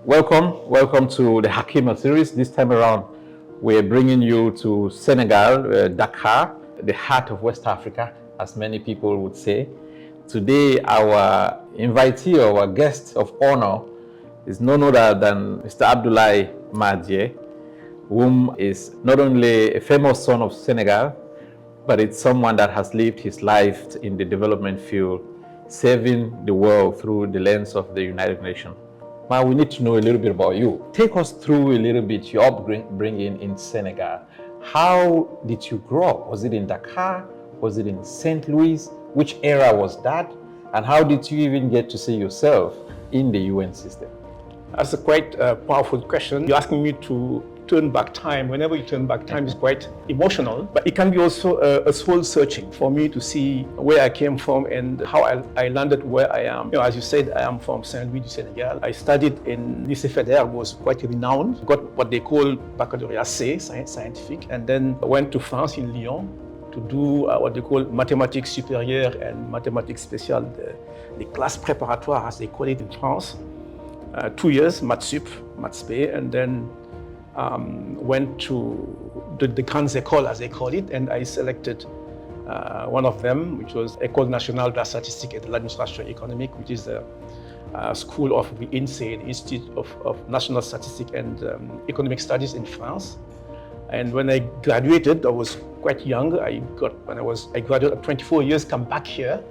Welcome to the Hakima series. This time around, we're bringing you to Senegal, Dakar, the heart of West Africa, as many people would say. Today, our invitee, our guest of honor, is none other than Mr. Abdoulaye Mar Dieye, whom is not only a famous son of Senegal, but it's someone that has lived his life in the development field, saving the world through the lens of the United Nations. Now we need to know a little bit about you. Take us through a little bit your upbringing in Senegal. How did you grow up? Was it in Dakar? Was it in St. Louis? Which era was that? And how did you even get to see yourself in the UN system? That's a quite powerful question. You're asking me to turn back time. Whenever you turn back time, it's quite emotional, but it can be also a soul searching for me to see where I came from and how I landed where I am. As you said, I am from Saint Louis du Senegal. I studied in Lycée Fédère, was quite renowned, got what they call Baccalauréat C, scientific, and then went to France in Lyon to do what they call Mathématiques supérieures and Mathématiques spéciales, the class préparatoire as they call it in France. 2 years, Maths Sup, Maths B, and then went to the grandes écoles, as they call it, and I selected one of them, which was École nationale de la statistique et de l'administration économique, which is a school of the INSEE, the Institute of National Statistics and Economic Studies in France. And when I graduated, I was quite young. I graduated at 24 years, come back here,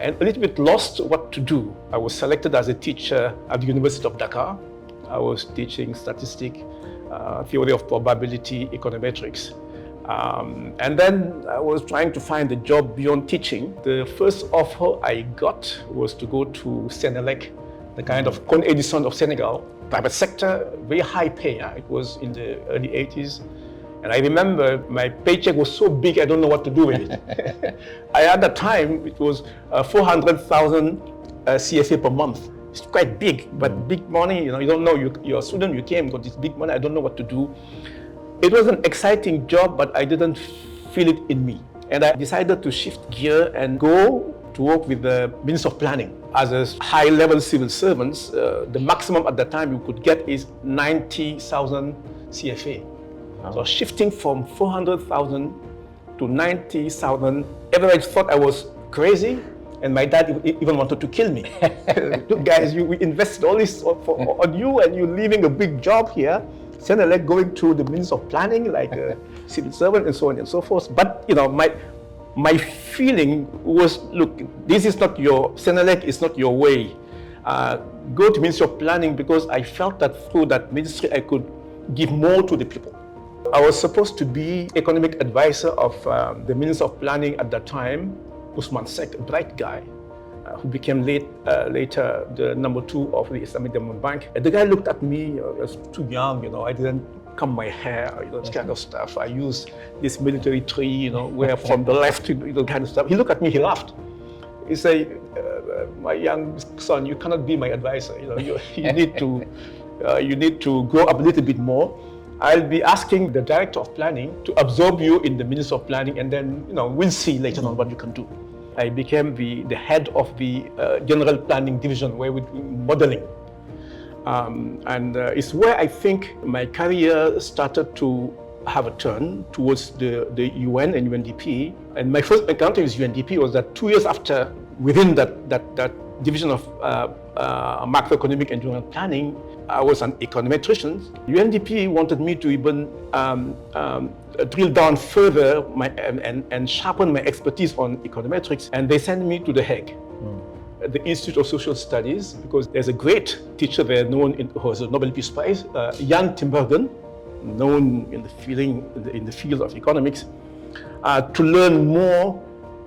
and a little bit lost what to do. I was selected as a teacher at the University of Dakar. I was teaching statistics, theory of probability, econometrics. And then I was trying to find a job beyond teaching. The first offer I got was to go to Senelec, the kind of Con Edison of Senegal, private sector, very high pay. It was in the early 80s. And I remember my paycheck was so big, I don't know what to do with it. At that time, it was 400,000 CFA per month. It's quite big, but big money, you don't know, you're a student, you came, got this big money, I don't know what to do. It was an exciting job, but I didn't feel it in me. And I decided to shift gear and go to work with the Minister of Planning. As a high-level civil servants, the maximum at the time you could get is 90,000 CFA. So shifting from 400,000 to 90,000, everybody thought I was crazy, and my dad even wanted to kill me. Look, guys, we invested all this on you, and you're leaving a big job here. Senelec going to the Minister of Planning, like a civil servant, and so on and so forth. But my feeling was, look, this is not Senelec is not your way. Go to Ministry of Planning, because I felt that through that ministry I could give more to the people. I was supposed to be economic advisor of the Minister of Planning at that time, Ousmane Seck, a bright guy, who became later the number 2 of the Islamic Development Bank. And the guy looked at me, I was too young, I didn't comb my hair, this kind of stuff. I used this military tree, where from the left, kind of stuff. He looked at me, he laughed. He said, my young son, you cannot be my advisor. You need to grow up a little bit more. I'll be asking the Director of Planning to absorb you in the Minister of Planning, and then we'll see later on what you can do. I became the head of the General Planning Division, where we do modeling. And it's where I think my career started to have a turn towards the UN and UNDP. And my first encounter with UNDP was that 2 years after, within that division of macroeconomic and general planning, I was an econometrician. UNDP wanted me to even drill down further and sharpen my expertise on econometrics, and they sent me to The Hague, the Institute of Social Studies, because there's a great teacher there who has a Nobel Peace Prize, Jan Timbergen, known in the field of economics, to learn more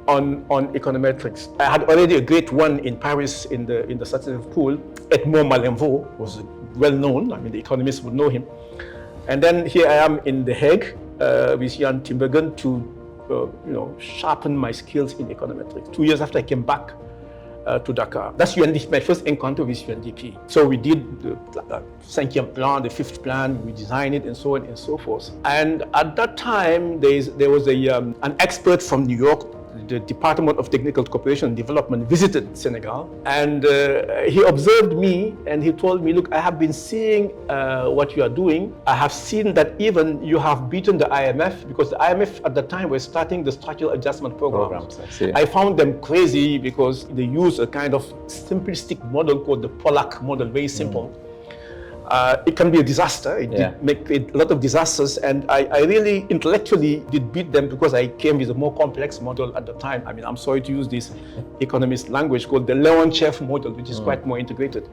on econometrics. I had already a great one in Paris in the statistical pool. Edmond Malenvaux was well known. The economists would know him. And then here I am in The Hague with Jan Timbergen to sharpen my skills in econometrics. 2 years after I came back to Dakar. That's UNDP, my first encounter with UNDP. So we did the 5th plan, the 5th plan, we designed it, and so on and so forth. And at that time, there was an expert from New York, the Department of Technical Cooperation and Development visited Senegal, and he observed me and he told me, look, I have been seeing what you are doing. I have seen that even you have beaten the IMF, because the IMF at the time was starting the structural adjustment programs. I found them crazy because they use a kind of simplistic model called the Polak model, very simple. It can be a disaster. It did make a lot of disasters, and I really intellectually did beat them because I came with a more complex model at the time. I mean, I'm sorry to use this economist language called the Leonchev model, which is quite more integrated.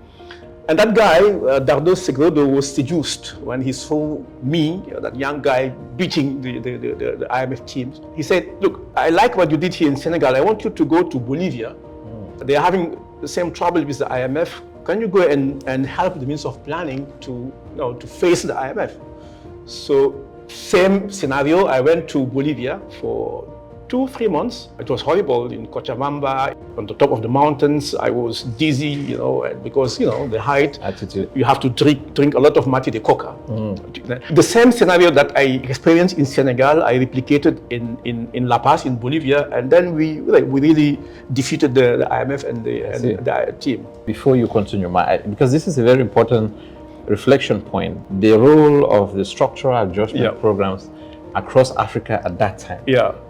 And that guy, Dardo Segredo, was seduced when he saw me, that young guy, beating the IMF teams. He said, look, I like what you did here in Senegal. I want you to go to Bolivia. They are having the same trouble with the IMF. Can you go and help the Minister of Planning to face the IMF? So same scenario, I went to Bolivia for 2-3 months. It was horrible in Cochabamba, on the top of the mountains. I was dizzy, because, the height. Altitude. You have to drink a lot of mate de coca. The same scenario that I experienced in Senegal, I replicated in La Paz, in Bolivia, and then we really defeated the IMF and the team. Before you continue, because this is a very important reflection point, the role of the structural adjustment programs across Africa at that time.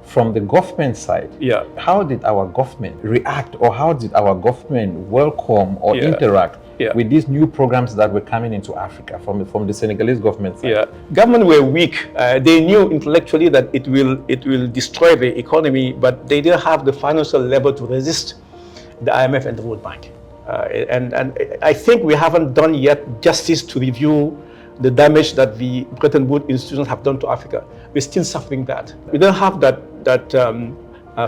From the government side, how did our government react, or how did our government welcome or interact with these new programs that were coming into Africa from the Senegalese government side? Government were weak. They knew intellectually that it will destroy the economy, but they didn't have the financial level to resist the IMF and the World Bank. And I think we haven't done yet justice to review the damage that the Bretton Woods institutions have done to Africa. We're still suffering that. We don't have that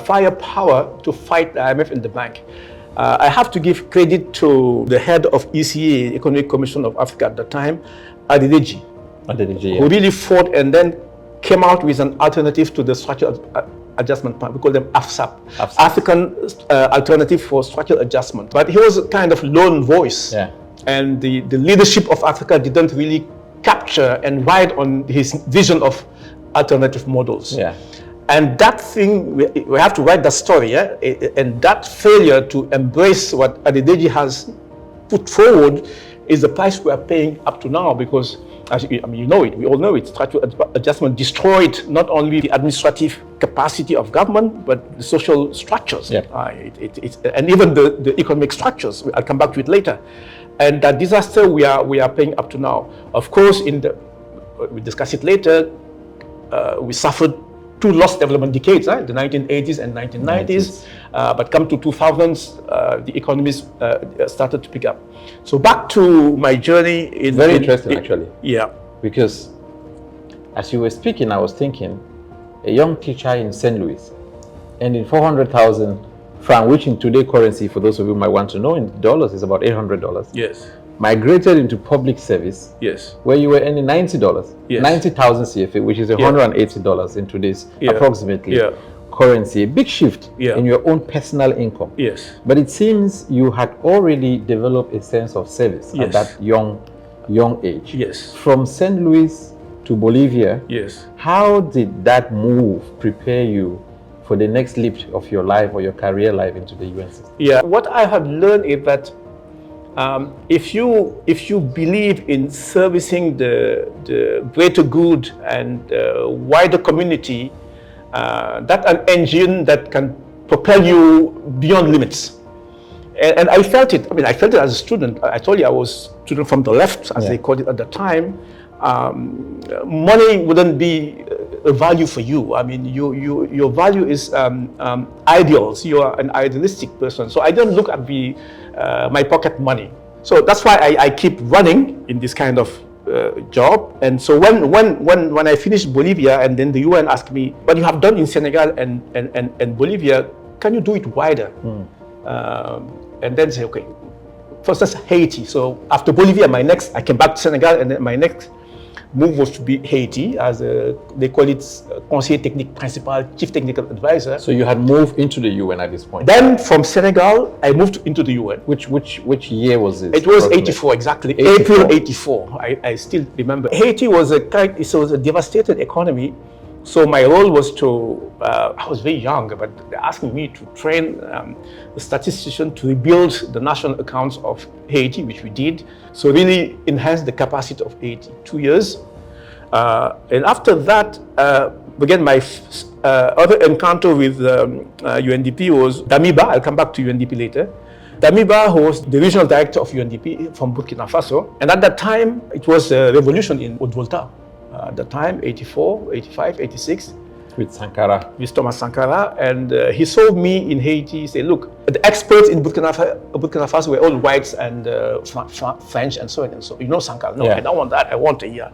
firepower to fight the IMF and the bank. I have to give credit to the head of ECA, Economic Commission of Africa at the time, Adedeji, who really fought and then came out with an alternative to the structural adjustment plan. We call them AFSAP, African Alternative for Structural Adjustment. But he was a kind of lone voice. And the leadership of Africa didn't really capture and ride on his vision of alternative models. And that thing, we have to write that story, and that failure to embrace what Adedeji has put forward is the price we are paying up to now, because, we all know it, structural adjustment destroyed not only the administrative capacity of government, but the social structures, and even the economic structures. I'll come back to it later. And that disaster we are paying up to now. Of course, we discuss it later, we suffered 2 lost development decades, the 1980s and 1990s. But come to 2000s, the economies started to pick up. So back to my journey. Very interesting, actually. Yeah. Because as you were speaking, I was thinking, a young teacher in St. Louis, and in 400,000 francs, which in today's currency, for those of you who might want to know, in dollars is about $800. Yes. Migrated into public service. Yes. Where you were earning $90. Yes. 90,000 CFA, which is $180 in today's approximately currency. A big shift in your own personal income. Yes. But it seems you had already developed a sense of service at that young age. Yes. From St. Louis to Bolivia. Yes. How did that move prepare you for the next leap of your life or your career life into the UN system? Yeah, what I have learned is that if you believe in servicing the greater good and wider community, that's an engine that can propel you beyond limits. And I felt it. I felt it as a student. I told you I was a student from the left, as they called it at the time. Money wouldn't be a value for you. Your value is ideals. You are an idealistic person. So I don't look at my pocket money. So that's why I keep running in this kind of job. And so when I finished Bolivia, and then the UN asked me, what you have done in Senegal and Bolivia, can you do it wider? And then say, okay, first that's Haiti. So after Bolivia, I came back to Senegal, and then my next move was to be Haiti, as they call it Conseiller Technique Principal, Chief Technical Advisor. So you had moved into the UN at this point? Then from Senegal, I moved into the UN. Which year was it? It was 84, exactly. 84. April 84. I still remember. Haiti was a devastated economy. So my role was to, I was very young, but they're asking me to train a statistician to rebuild the national accounts of Haiti, which we did. So really enhance the capacity of Haiti. 2 years. And after that, again, my other encounter with UNDP was Damiba. I'll come back to UNDP later. Damiba, who was the regional director of UNDP from Burkina Faso. And at that time, it was a revolution in Haute-Volta. At the time, 84, 85, 86. With Sankara. With Thomas Sankara. And he saw me in Haiti. He said, look, the experts in Burkina Faso were all whites and French and so on and so on. You know Sankara? No, I don't want that. I want an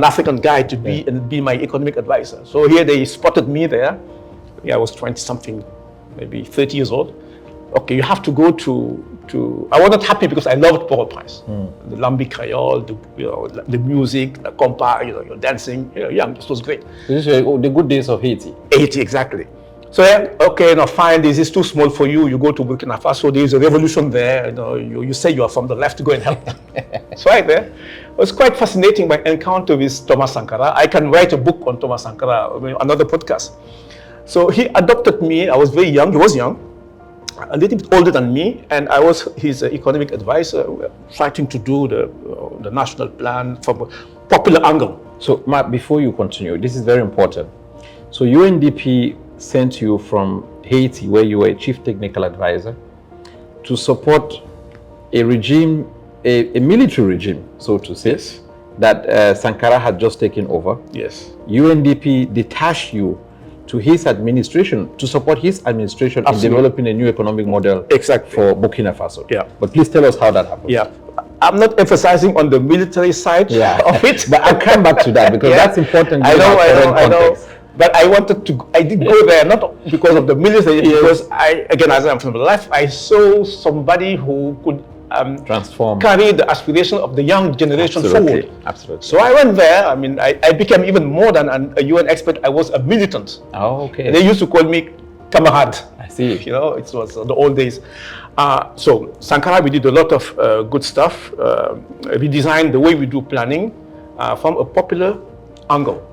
African guy to be my economic advisor. So here they spotted me there. I was 20-something, maybe 30 years old. Okay, you have to go to I was not happy because I loved Port-au-Prince. The Lambi Creole, the music, the compa, you're dancing, young. This was great. This is the good days of Haiti. Haiti, exactly. So okay, now fine, this is too small for you. You go to Burkina Faso, there's a revolution there. You say you are from the left, go and help them. So right there. It was quite fascinating, my encounter with Thomas Sankara. I can write a book on Thomas Sankara, another podcast. So he adopted me. I was very young. He was young, a little bit older than me, and I was his economic advisor, fighting to do the national plan from a popular angle. So, Mark, before you continue, this is very important. So, UNDP sent you from Haiti, where you were a chief technical advisor, to support a regime, a military regime, so to say, yes, that Sankara had just taken over. Yes. UNDP detached you to his administration, to support his administration in developing a new economic model for Burkina Faso. Yeah. But please tell us how that happened. Yeah. I'm not emphasizing on the military side of it. But I'll come back to that because that's important. I know. But I did go there not because of the military, because again, as I'm from the left, I saw somebody who could transform, carry the aspiration of the young generation forward. Absolutely. So I went there. I mean, I became even more than a UN expert. I was a militant. Oh, okay. They used to call me Camarade. I see. It was the old days. So Sankara, we did a lot of good stuff. We designed the way we do planning from a popular angle.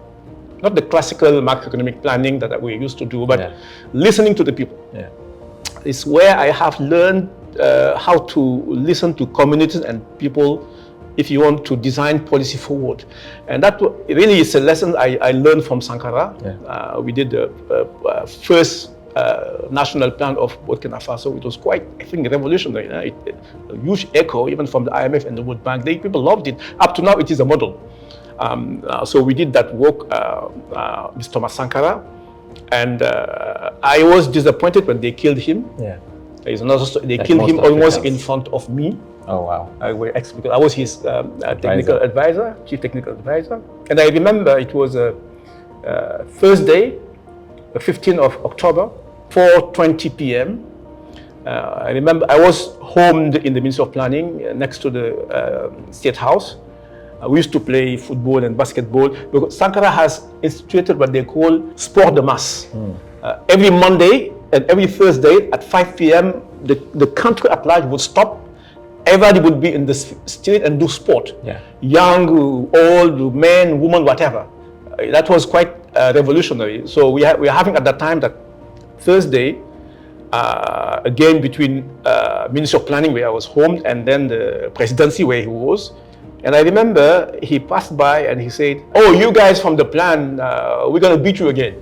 Not the classical macroeconomic planning that we used to do, but listening to the people. Yeah. It's where I have learned how to listen to communities and people if you want to design policy forward. And that really is a lesson I learned from Sankara. Yeah. We did the first national plan of Burkina Faso. It was quite, I think, revolutionary. A huge echo even from the IMF and the World Bank. People loved it. Up to now, it is a model. So we did that work with Thomas Sankara. And I was disappointed when they killed him. Yeah. There's another story. They killed him almost in front of me. Oh, wow. I was his technical advisor, chief technical advisor. And I remember it was a Thursday, the 15th of October, 4:20 p.m. I remember I was homed in the Ministry of Planning next to the State House. We used to play football and basketball because Sankara has instituted what they call sport de masse. Every Monday and every Thursday at 5 p.m., the country at large would stop. Everybody would be in the street and do sport. Yeah. Young, old, men, women, whatever. That was quite revolutionary. So we are having at that time that Thursday, a game between Ministry of Planning where I was homed and then the presidency where he was. And I remember he passed by and he said, "Oh, you guys from the plan, we're going to beat you again."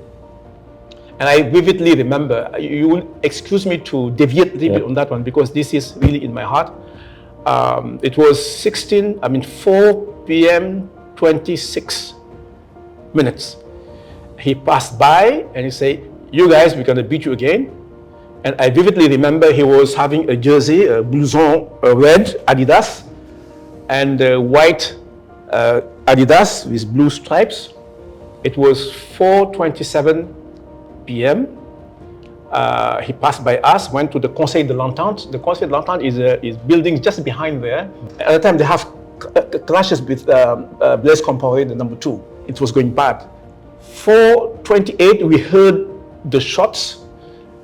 And I vividly remember, you will excuse me to deviate a little bit on that one because this is really in my heart. It was 4 p.m. 26 minutes. He passed by and he said, "You guys, we're going to beat you again." And I vividly remember he was having a jersey, a blouson, a red Adidas, and white Adidas with blue stripes. It was 4:27 p.m. He passed by us, went to the Conseil de l'Entente. The Conseil de l'Entente is building just behind there. At the time, they have clashes with Blaise Compaoré, the number 2. It was going bad. 4:28, we heard the shots,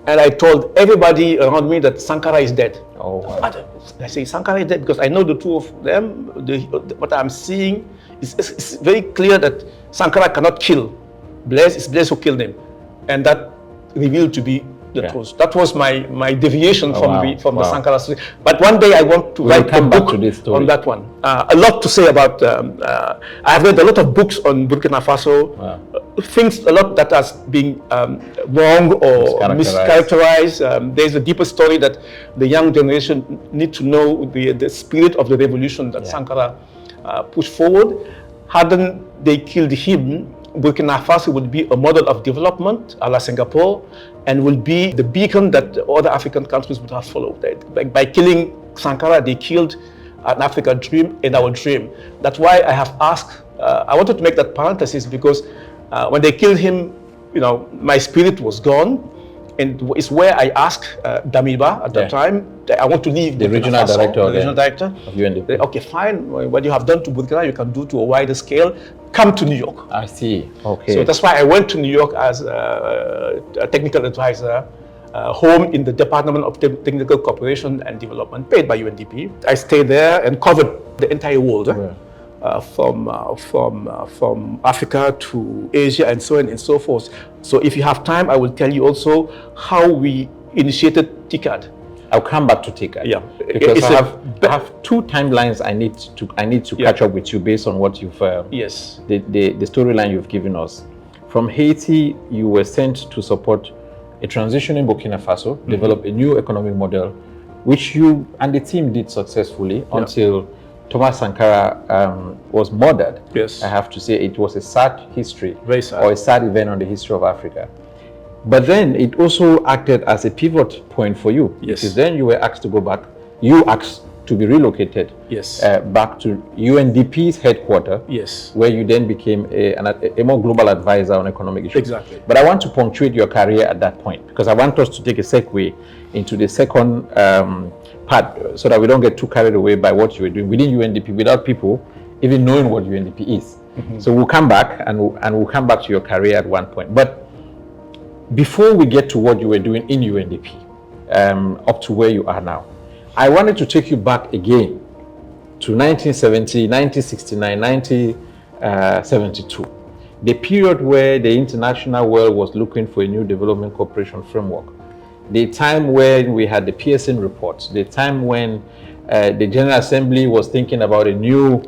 And I told everybody around me that Sankara is dead. Oh, wow. I say Sankara is dead because I know the two of them. What I'm seeing is very clear that Sankara cannot kill Blaise. It's Blaise who killed him, and that revealed to be the truth. That was my deviation from the Sankara story. But one day I want to write a book on that one. A lot to say about. I've read a lot of books on Burkina Faso. Things a lot that has been wrong or mischaracterized. There's a deeper story that the young generation need to know, the spirit of the revolution that Sankara pushed forward. Hadn't they killed him, Burkina Faso would be a model of development a la Singapore, and will be the beacon that other African countries would have followed. By killing Sankara, they killed an African dream and our dream. That's why I have asked, I wanted to make that parenthesis because when they killed him, my spirit was gone. And it's where I asked Damiba at the time, I want to leave the regional director of UNDP. Okay, fine. What you have done to Burkina, you can do to a wider scale. Come to New York. I see. Okay. So that's why I went to New York as a technical advisor, home in the Department of Technical Cooperation and Development, paid by UNDP. I stayed there and covered the entire world. From Africa to Asia and so on and so forth. So if you have time, I will tell you also how we initiated TICAD. I'll come back to TICAD. Yeah, because I have two timelines I need to catch up with you based on what you've the storyline you've given us. From Haiti, you were sent to support a transition in Burkina Faso, develop a new economic model, which you and the team did successfully until Thomas Sankara was murdered. Yes. I have to say it was a sad history. Very sad. Or a sad event on the history of Africa. But then it also acted as a pivot point for you. Yes. Because then you were asked to go back. You asked to be relocated back to UNDP's headquarters. Yes. Where you then became a more global advisor on economic issues. Exactly. But I want to punctuate your career at that point because I want us to take a segue into the second part so that we don't get too carried away by what you were doing within UNDP without people even knowing what UNDP is. So we'll come back and we'll come back to your career at one point. But before we get to what you were doing in UNDP, up to where you are now, I wanted to take you back again to 1970, 1969, 1972, the period where the international world was looking for a new development cooperation framework. The time when we had the Pearson reports, the time when the General Assembly was thinking about a new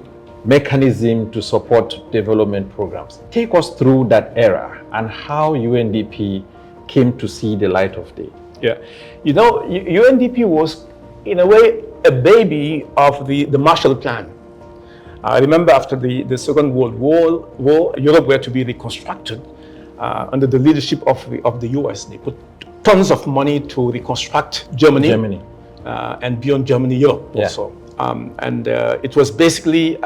mechanism to support development programs. Take us through that era and how UNDP came to see the light of day. Yeah, UNDP was, in a way, a baby of the Marshall Plan. I remember after the Second World War, Europe were to be reconstructed under the leadership of the US. They put tons of money to reconstruct Germany. And beyond Germany, Europe also. And it was basically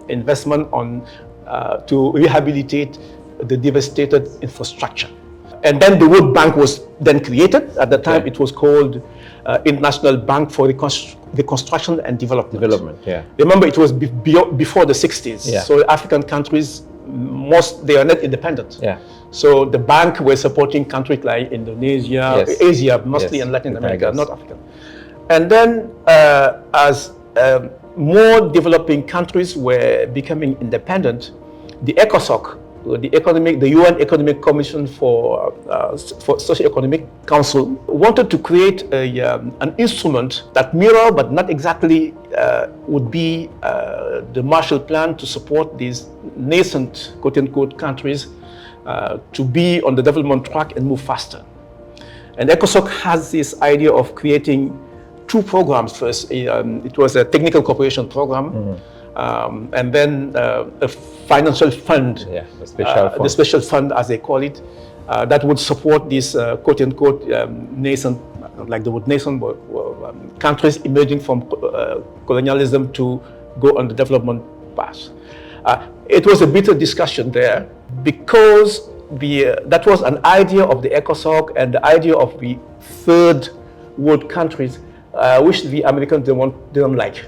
investment to rehabilitate the devastated infrastructure. And then the World Bank was then created. At the time, it was called International Bank for Reconstruction and Development. Remember, it was before the 60s. So African countries, they are not independent. So the bank was supporting countries like Indonesia, Asia, mostly in Latin America, not Africa. And then as more developing countries were becoming independent, the ECOSOC, the UN Economic Commission for Socio-Economic Council, wanted to create an instrument that mirror, but not exactly, would be the Marshall Plan to support these nascent, quote-unquote, countries to be on the development track and move faster. And ECOSOC has this idea of creating two programs. First, it was a technical cooperation program, and then a financial fund, the special fund as they call it, that would support these quote-unquote nascent, like the word nascent, countries emerging from colonialism to go on the development path. It was a bitter discussion there because that was an idea of the ECOSOC and the idea of the third world countries, which the Americans didn't like.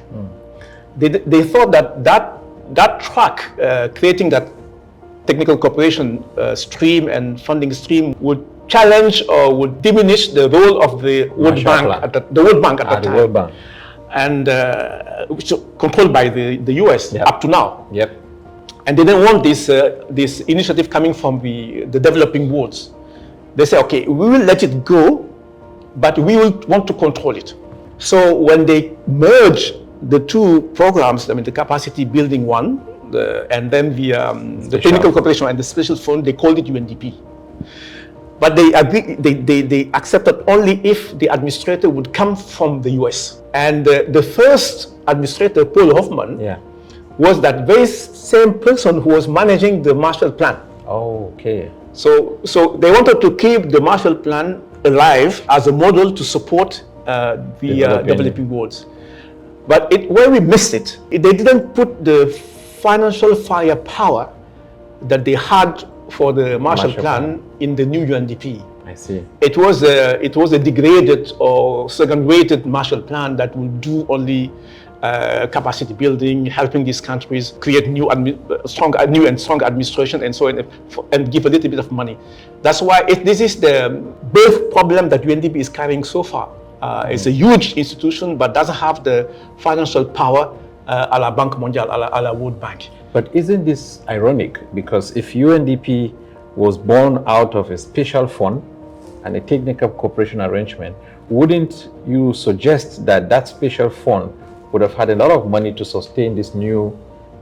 They thought that track, creating that technical cooperation stream and funding stream would challenge or would diminish the role of the World Bank at the World Bank at that time. World Bank. And which is controlled by the US up to now. Yep. And they didn't want this initiative coming from the developing worlds. They say, okay, we will let it go, but we will want to control it. So when they merge the two programs, I mean the capacity building one, and then the technical cooperation and the special fund, they called it UNDP. But they agreed, they accepted only if the administrator would come from the US. And the first administrator, Paul Hoffman, was that very same person who was managing the Marshall Plan. Oh, okay. So they wanted to keep the Marshall Plan alive as a model to support the developing worlds. But where we missed it, they didn't put the financial firepower that they had for the Marshall Plan in the new UNDP. I see. It was a degraded or second-rated Marshall Plan that would do only capacity building, helping these countries create new and strong administration and so on, and give a little bit of money. That's why this is the birth problem that UNDP is carrying so far. It's a huge institution, but doesn't have the financial power a la Banque Mondiale, a la World Bank. But isn't this ironic? Because if UNDP was born out of a special fund and a technical cooperation arrangement, wouldn't you suggest that that special fund would have had a lot of money to sustain this new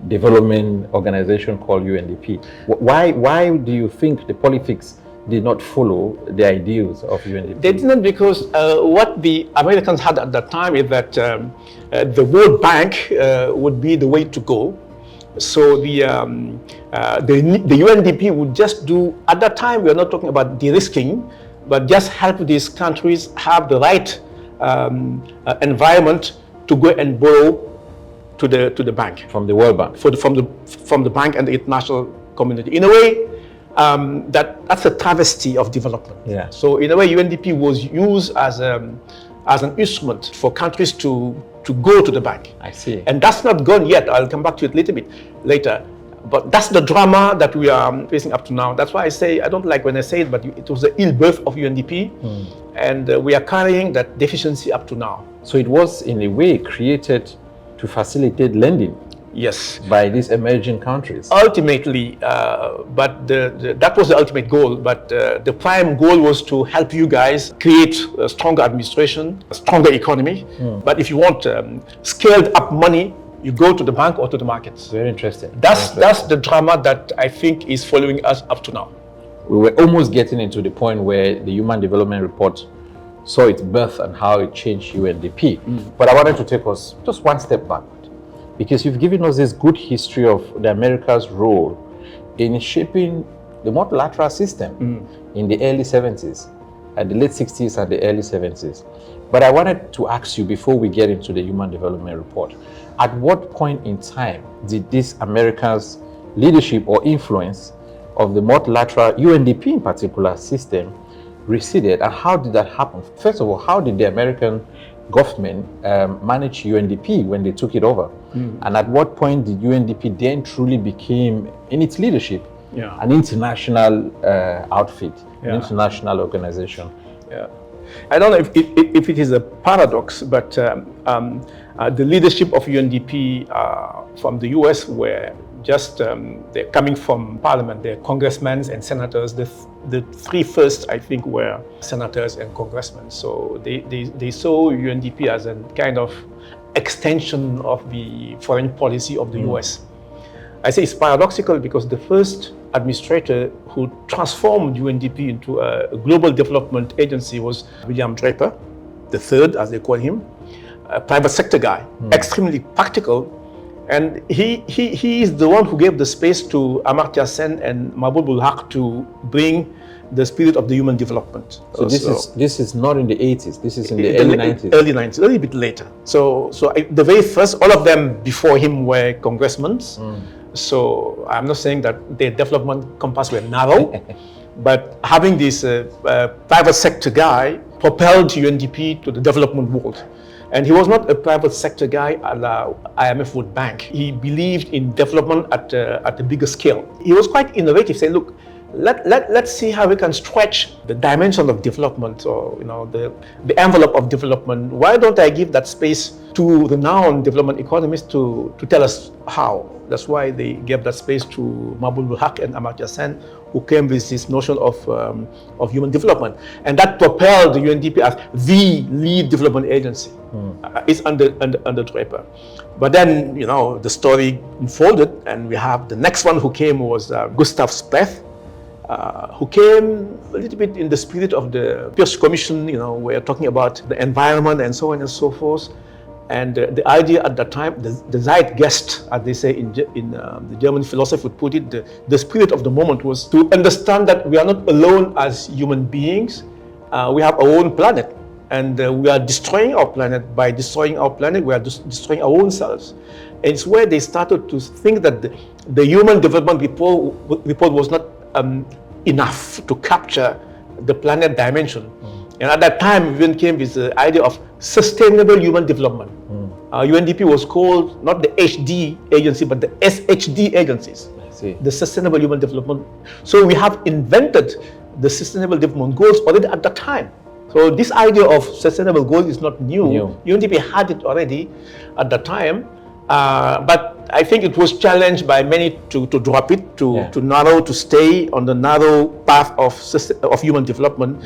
development organization called UNDP? Why do you think the politics did not follow the ideals of UNDP? They didn't, because what the Americans had at that time is that the World Bank would be the way to go. So the UNDP would just do, at that time we are not talking about de-risking, but just help these countries have the right environment to go and borrow to the bank. From the World Bank? From the bank and the international community. In a way, that's a travesty of development. Yeah. So in a way, UNDP was used as an instrument for countries to go to the bank. I see. And that's not gone yet. I'll come back to it a little bit later. But that's the drama that we are facing up to now. That's why I say, I don't like when I say it, but it was the ill birth of UNDP. And we are carrying that deficiency up to now. So it was in a way created to facilitate lending. Yes. By these emerging countries. Ultimately, but that was the ultimate goal. But the prime goal was to help you guys create a stronger administration, a stronger economy. But if you want scaled up money, you go to the bank or to the markets. Very interesting. That's the drama that I think is following us up to now. We were almost getting into the point where the Human Development Report saw its birth and how it changed UNDP. But I wanted to take us just one step back, because you've given us this good history of the America's role in shaping the multilateral system in the early 70s, at the late 60s and the early 70s. But I wanted to ask you, before we get into the Human Development Report, at what point in time did this America's leadership or influence of the multilateral, UNDP in particular, system receded, and how did that happen? First of all, how did the American government manage UNDP when they took it over? And at what point did UNDP then truly become, in its leadership, an international outfit, an international organization? I don't know if it is a paradox, but the leadership of UNDP from the US were just they're coming from parliament. They're congressmen and senators. The three first, I think, were senators and congressmen. So they saw UNDP as a kind of extension of the foreign policy of the US. I say it's paradoxical because the first administrator who transformed UNDP into a global development agency was William Draper, the third, as they call him, a private sector guy, extremely practical. And he is the one who gave the space to Amartya Sen and Mahbub ul Haq to bring the spirit of the human development. So this is not in the 80s, this is in the early 90s. Early 90s, a little bit later. So the very first, all of them before him were congressmen. So I'm not saying that their development compass were narrow, but having this private sector guy propelled UNDP to the development world. And he was not a private sector guy a la IMF World Bank. He believed in development at a bigger scale. He was quite innovative, saying, look, let's see how we can stretch the dimension of development, or the envelope of development. Why don't I give that space to renowned development economists to tell us how? That's why they gave that space to Mabul Haq and Amartya Sen, who came with this notion of human development, and that propelled the UNDP as the lead development agency. It's under Draper. But then the story unfolded, and we have the next one who came was Gustav Speth, who came a little bit in the spirit of the Pierce Commission. We're talking about the environment and so on and so forth. And the idea at that time, the Zeitgeist, as they say in the German philosophy would put it, the spirit of the moment was to understand that we are not alone as human beings. We have our own planet, and we are destroying our planet. By destroying our planet, we are destroying our own selves. And it's where they started to think that the Human Development Report was not enough to capture the planet dimension. And at that time, we came with the idea of sustainable human development. UNDP was called not the HD agency, but the SHD agencies, the Sustainable Human Development. So we have invented the Sustainable Development Goals already at that time. So this idea of sustainable goals is not new. UNDP had it already at that time, but I think it was challenged by many to drop it, to stay on the narrow path of human development.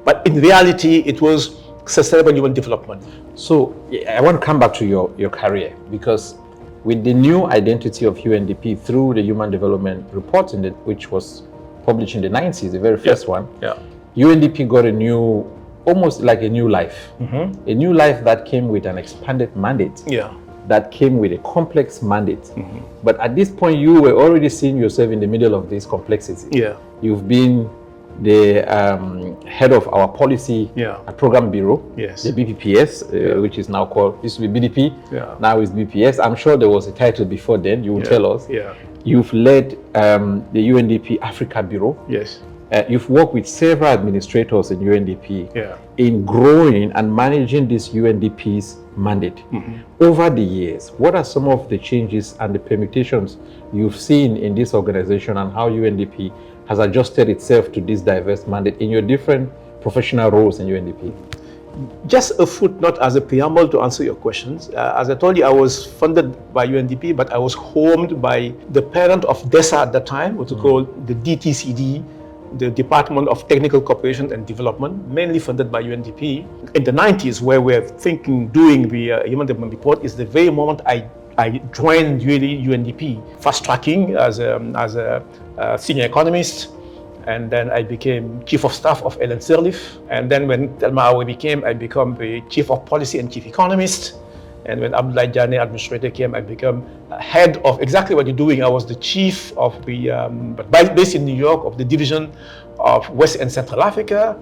But in reality, it was sustainable human development. So I want to come back to your career, because with the new identity of UNDP through the Human Development Report, which was published in the 90s, the very first one, UNDP got almost like a new life. A new life that came with an expanded mandate. That came with a complex mandate. But at this point, you were already seeing yourself in the middle of this complexity. You've been the head of our policy program bureau, the BPPS, which is now called, used to be BDP, now is BPS. I'm sure there was a title before then, you will tell us. You've led the UNDP Africa Bureau. You've worked with several administrators in UNDP in growing and managing this UNDP's mandate. Over the years, what are some of the changes and the permutations you've seen in this organization, and how UNDP has adjusted itself to this diverse mandate in your different professional roles in UNDP? Just a footnote as a preamble to answer your questions. As I told you, I was funded by UNDP, but I was homed by the parent of DESA at that time, what we call the DTCD, the Department of Technical Cooperation and Development, mainly funded by UNDP. In the 90s, where we're doing the Human Development Report, is the very moment I joined really UNDP, fast-tracking as a senior economist, and then I became Chief of Staff of Ellen Sirleaf. And then when Thelma Awe came, I became the Chief of Policy and Chief Economist. And when Abdoulaye Diagne administrator came, I became head of exactly what you're doing. I was the chief of the, based in New York, of the division of West and Central Africa.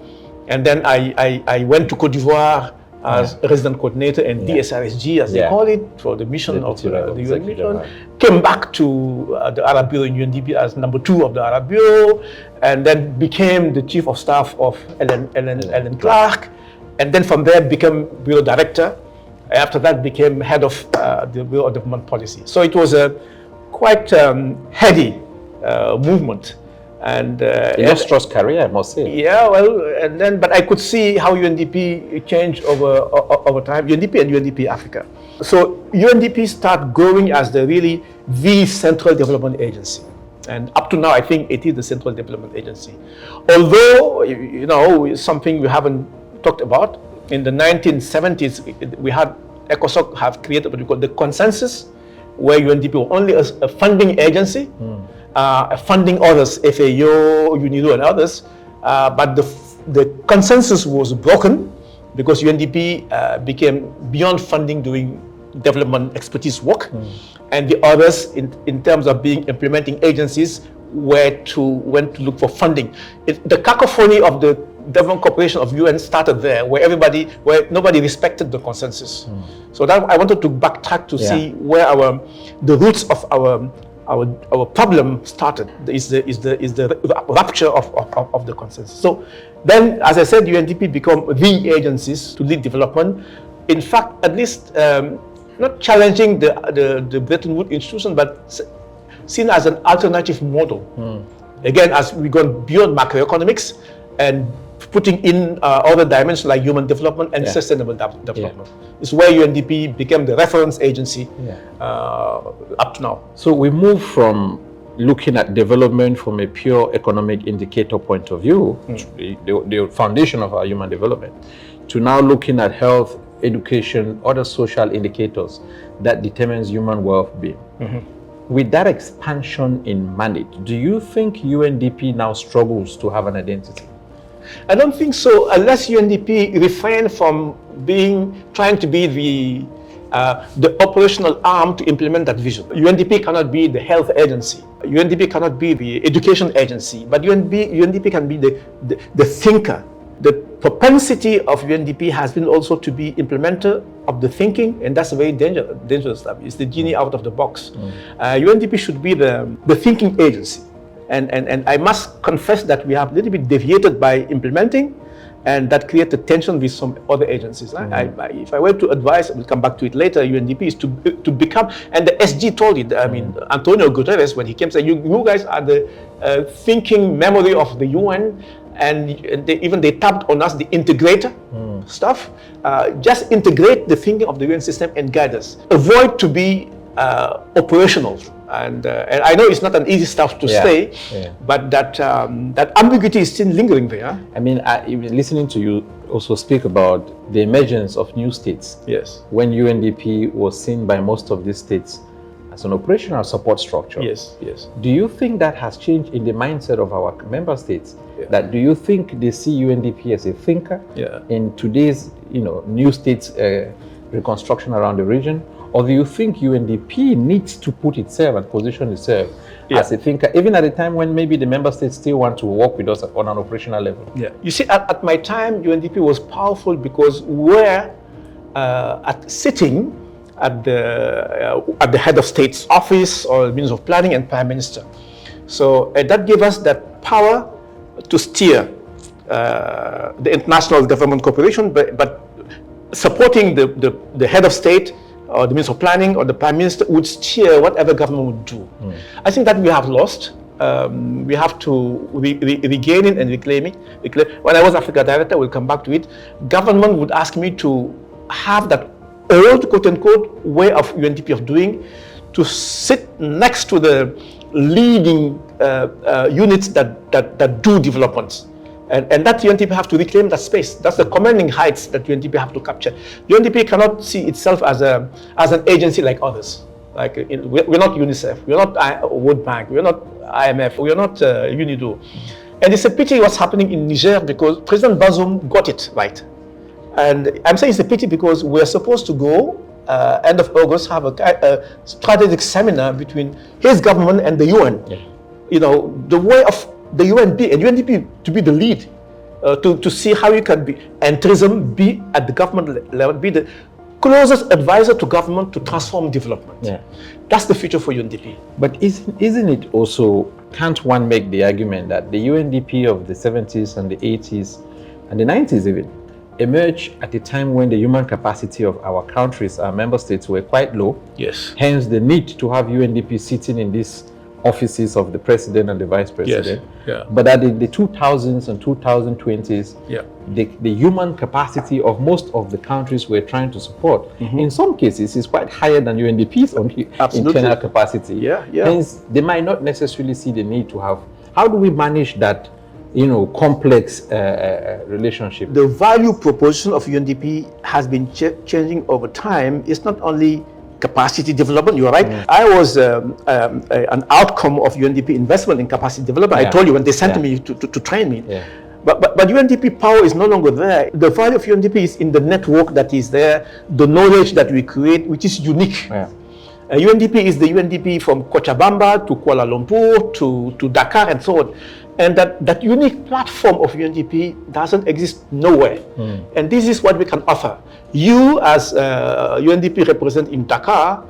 And then I went to Côte d'Ivoire as resident coordinator and DSRSG, as they call it, for the mission of the UN mission. Came back to the Arab Bureau in UNDP as number 2 of the Arab Bureau, and then became the chief of staff of Ellen Clark. And then from there became bureau director. After that became head of the Bureau of Development Policy. So it was a quite heady movement. And illustrious career, I must say. But I could see how UNDP changed over time, UNDP and UNDP Africa. So UNDP started growing as the central development agency. And up to now, I think it is the central development agency. Although, something we haven't talked about, in the 1970s, we had ECOSOC have created what we call the consensus, where UNDP was only a funding agency, funding others, FAO, UNIDO, and others. But the consensus was broken because UNDP became beyond funding, doing development expertise work, and the others, in terms of being implementing agencies, went to look for funding. The cacophony of the development cooperation of UN started there, where nobody respected the consensus. So that I wanted to backtrack to see where the roots of our problem started. Is the rupture of the consensus. So then, as I said, UNDP become the agencies to lead development. In fact, at least not challenging the Bretton Woods institution, but seen as an alternative model. Again, as we go beyond macroeconomics and putting in other dimensions like human development and sustainable development. It's where UNDP became the reference agency up to now. So we move from looking at development from a pure economic indicator point of view, the foundation of our human development, to now looking at health, education, other social indicators that determines human well-being. With that expansion in mandate, do you think UNDP now struggles to have an identity? I don't think so, unless UNDP refrain from trying to be the operational arm to implement that vision. UNDP cannot be the health agency. UNDP cannot be the education agency, but UNDP can be the thinker. The propensity of UNDP has been also to be implementer of the thinking, and that's a very dangerous stuff. It's the genie out of the box. UNDP should be the thinking agency. And I must confess that we have a little bit deviated by implementing, and that created tension with some other agencies. If I were to advise, we'll come back to it later, UNDP is to become, and the SG told it, I mean, Antonio Guterres, when he came, said, you guys are the thinking memory of the UN, and they tapped on us, the integrator stuff. Just integrate the thinking of the UN system and guide us. Avoid to be operational. And I know it's not an easy stuff to say, but that ambiguity is still lingering there. I mean, listening to you also speak about the emergence of new states. Yes. When UNDP was seen by most of these states as an operational support structure. Yes, yes. Do you think that has changed in the mindset of our member states? That do you think they see UNDP as a thinker in today's, new states reconstruction around the region? Or do you think UNDP needs to put itself and position itself as a thinker, even at a time when maybe the member states still want to work with us on an operational level? Yeah. You see, at my time, UNDP was powerful because we're sitting at the head of state's office or the Minister of Planning and Prime Minister. So that gave us that power to steer the international development cooperation, but supporting the head of state or the Minister of Planning or the Prime Minister would steer whatever government would do. I think that we have lost. We have to regain it and reclaim it. When I was Africa Director, we'll come back to it, government would ask me to have that old, quote-unquote, way of UNDP of doing, to sit next to the leading units that do developments. And that UNDP have to reclaim that space. That's the commanding heights that UNDP have to capture. UNDP cannot see itself as an agency like others. Like we're not UNICEF, we're not World Bank, we're not IMF, we're not UNIDO. And it's a pity what's happening in Niger because President Bazoum got it right. And I'm saying it's a pity because we're supposed to go end of August have a strategic seminar between his government and the UN. The way of the UNP and UNDP to be the lead, to see how you can be, and tourism be at the government level, be the closest advisor to government to transform development. That's the future for UNDP. But isn't it also, can't one make the argument that the UNDP of the 70s and the 80s and the 90s even emerged at a time when the human capacity of our countries, our member states, were quite low? Yes. Hence the need to have UNDP sitting in these offices of the president and the vice president. But at the 2000s and 2020s, the human capacity of most of the countries we're trying to support, in some cases, is quite higher than UNDP's own internal capacity. Hence, they might not necessarily see the need to have. How do we manage that, complex relationship? The value proposition of UNDP has been changing over time. It's not only capacity development, you are right. I was an outcome of UNDP investment in capacity development. I told you when they sent me to train me. But UNDP power is no longer there. The value of UNDP is in the network that is there, the knowledge that we create, which is unique. UNDP is the UNDP from Cochabamba to Kuala Lumpur to Dakar and so on. And that unique platform of UNDP doesn't exist nowhere. And this is what we can offer. You as UNDP represent in Dakar,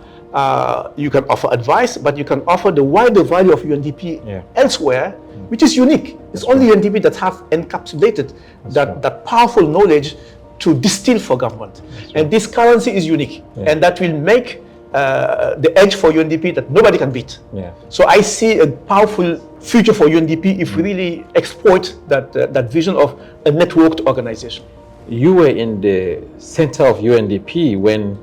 you can offer advice, but you can offer the wider value of UNDP elsewhere, which is unique. It's only UNDP that have encapsulated that powerful knowledge to distill for government. And this currency is unique. And that will make the edge for UNDP that nobody can beat. Yeah. So I see a powerful future for UNDP if we really exploit that vision of a networked organization. You were in the center of UNDP when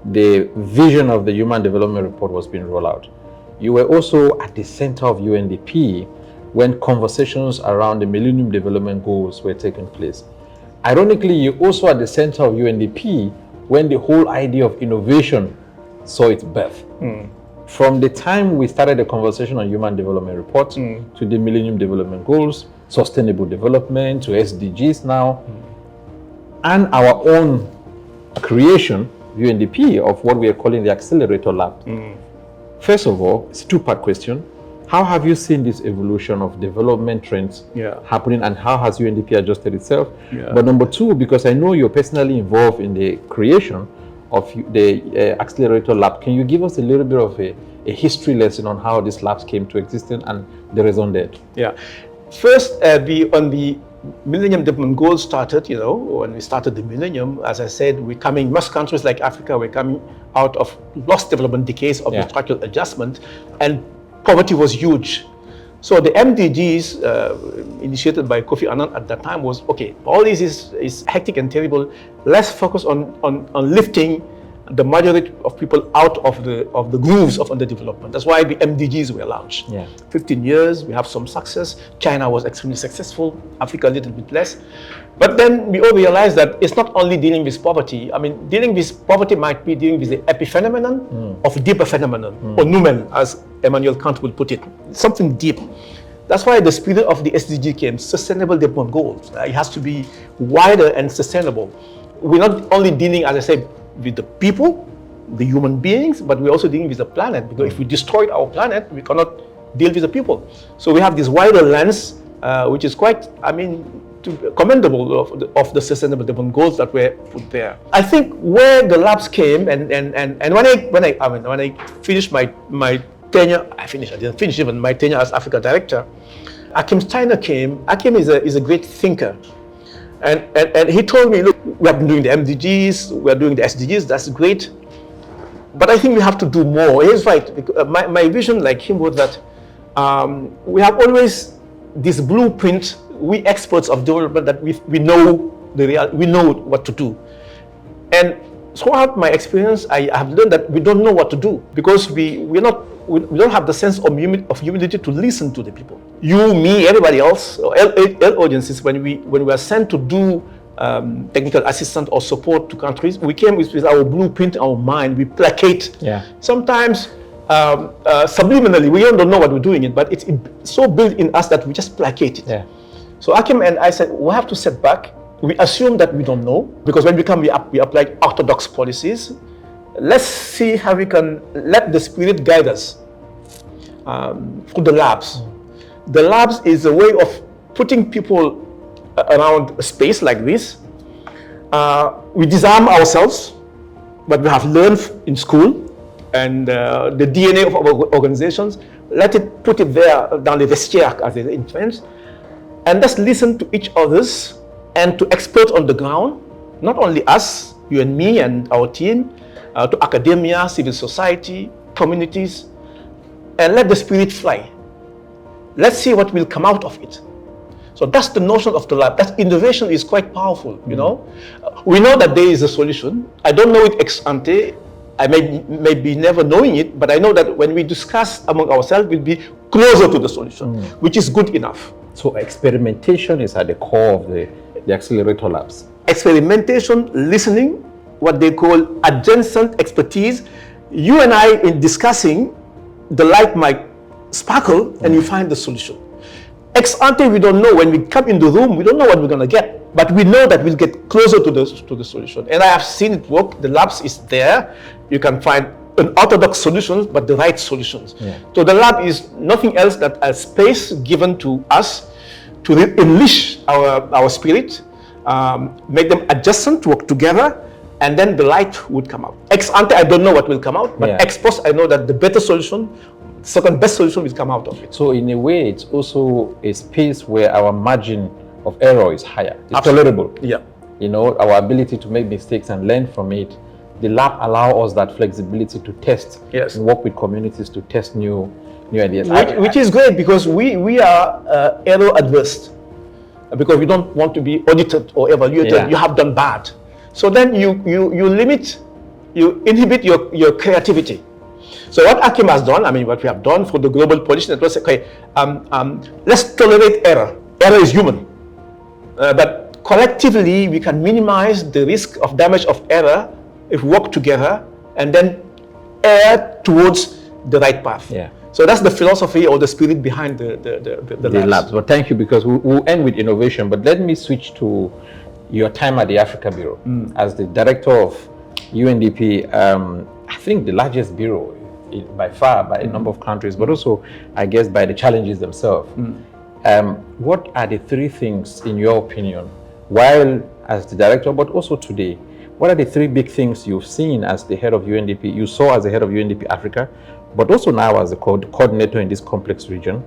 the vision of the Human Development Report was being rolled out. You were also at the center of UNDP when conversations around the Millennium Development Goals were taking place. Ironically, you're also at the center of UNDP when the whole idea of innovation saw its birth. From the time we started the conversation on Human Development Report to the Millennium Development Goals, Sustainable Development, to SDGs now, and our own creation, UNDP, of what we are calling the Accelerator Lab. First of all, it's a two-part question. How have you seen this evolution of development trends happening, and how has UNDP adjusted itself? But number two, because I know you're personally involved in the creation of the Accelerator Lab, can you give us a little bit of a history lesson on how this lab came to existence and the reason there? Yeah. First, on the Millennium Development Goals started, when we started the Millennium, as I said, most countries like Africa were coming out of lost development decades of the structural adjustment, and poverty was huge. So the MDGs, initiated by Kofi Annan at that time, was, okay, all this is hectic and terrible. Let's focus on lifting the majority of people out of the grooves of underdevelopment. That's why the MDGs were launched. 15 years, we have some success. China was extremely successful, Africa a little bit less. But then we all realized that it's not only dealing with poverty. I mean, dealing with poverty might be dealing with the epiphenomenon of deeper phenomenon, or numen, as Immanuel Kant would put it, something deep. That's why the spirit of the SDG came, Sustainable Development Goals. It has to be wider and sustainable. We're not only dealing, as I said, with the people, the human beings, but we're also dealing with the planet, because if we destroy our planet, we cannot deal with the people. So we have this wider lens, which is quite, commendable of the Sustainable Development Goals that were put there. I think where the labs came, and when I finished my tenure, I didn't finish even my tenure as Africa Director. Achim Steiner came. Achim is a great thinker. And he told me, look, we have been doing the MDGs, we are doing the SDGs, that's great. But I think we have to do more. He's right. My vision, like him, was that we have always this blueprint, we experts of development, that we know we know what to do. And throughout my experience, I have learned that we don't know what to do, because we don't have the sense of humility to listen to the people. You, me, everybody else, or agencies, when we are sent to do technical assistance or support to countries, we came with our blueprint, our mind, we placate. Sometimes subliminally, we don't know what we're doing it, but it's so built in us that we just placate it. So Achim and I said, we have to step back. We assume that we don't know, because when we apply orthodox policies. Let's see how we can let the spirit guide us through the labs. The labs is a way of putting people around a space like this. We disarm ourselves, what we have learned in school, and the DNA of our organizations, put it there dans les vestiaires, as they say in French, and let's listen to each other's and to experts on the ground, not only us, you and me and our team, to academia, civil society, communities, and let the spirit fly. Let's see what will come out of it. So that's the notion of the lab. That innovation is quite powerful, We know that there is a solution. I don't know it ex ante. I may be never knowing it, but I know that when we discuss among ourselves, we'll be closer to the solution, which is good enough. So experimentation is at the core of the Accelerator Labs. Experimentation, listening, what they call adjacent expertise. You and I, in discussing, the light might sparkle and you find the solution. Ex ante, we don't know. When we come in the room, we don't know what we're going to get, but we know that we'll get closer to the solution. And I have seen it work. The labs is there. You can find unorthodox solutions, but the right solutions. So the lab is nothing else than a space given to us to unleash our spirit, make them adjacent, work together, and then the light would come out. Ex ante, I don't know what will come out, but ex post, I know that the better solution, second best solution will come out of it. So in a way, it's also a space where our margin of error is higher. It's tolerable. Yeah. Our ability to make mistakes and learn from it the lab allows us that flexibility to test Yes. and work with communities to test new ideas. Which is great, because we are error adverse, because we don't want to be audited or evaluated. Yeah. You have done bad, so then you inhibit your creativity. So what Akim has done, I mean, what we have done for the global policy network, okay, let's tolerate error. Error is human, but collectively we can minimize the risk of damage of error if we work together and then err towards the right path. Yeah. So that's the philosophy or the spirit behind the labs. But thank you, because we'll end with innovation. But let me switch to your time at the Africa Bureau as the director of UNDP. I think the largest bureau by far, by a number of countries, but also, I guess, by the challenges themselves. What are the three things, in your opinion, while as the director, but also today, what are the three big things you've seen as the head of UNDP, you saw as the head of UNDP Africa, but also now as the coordinator in this complex region?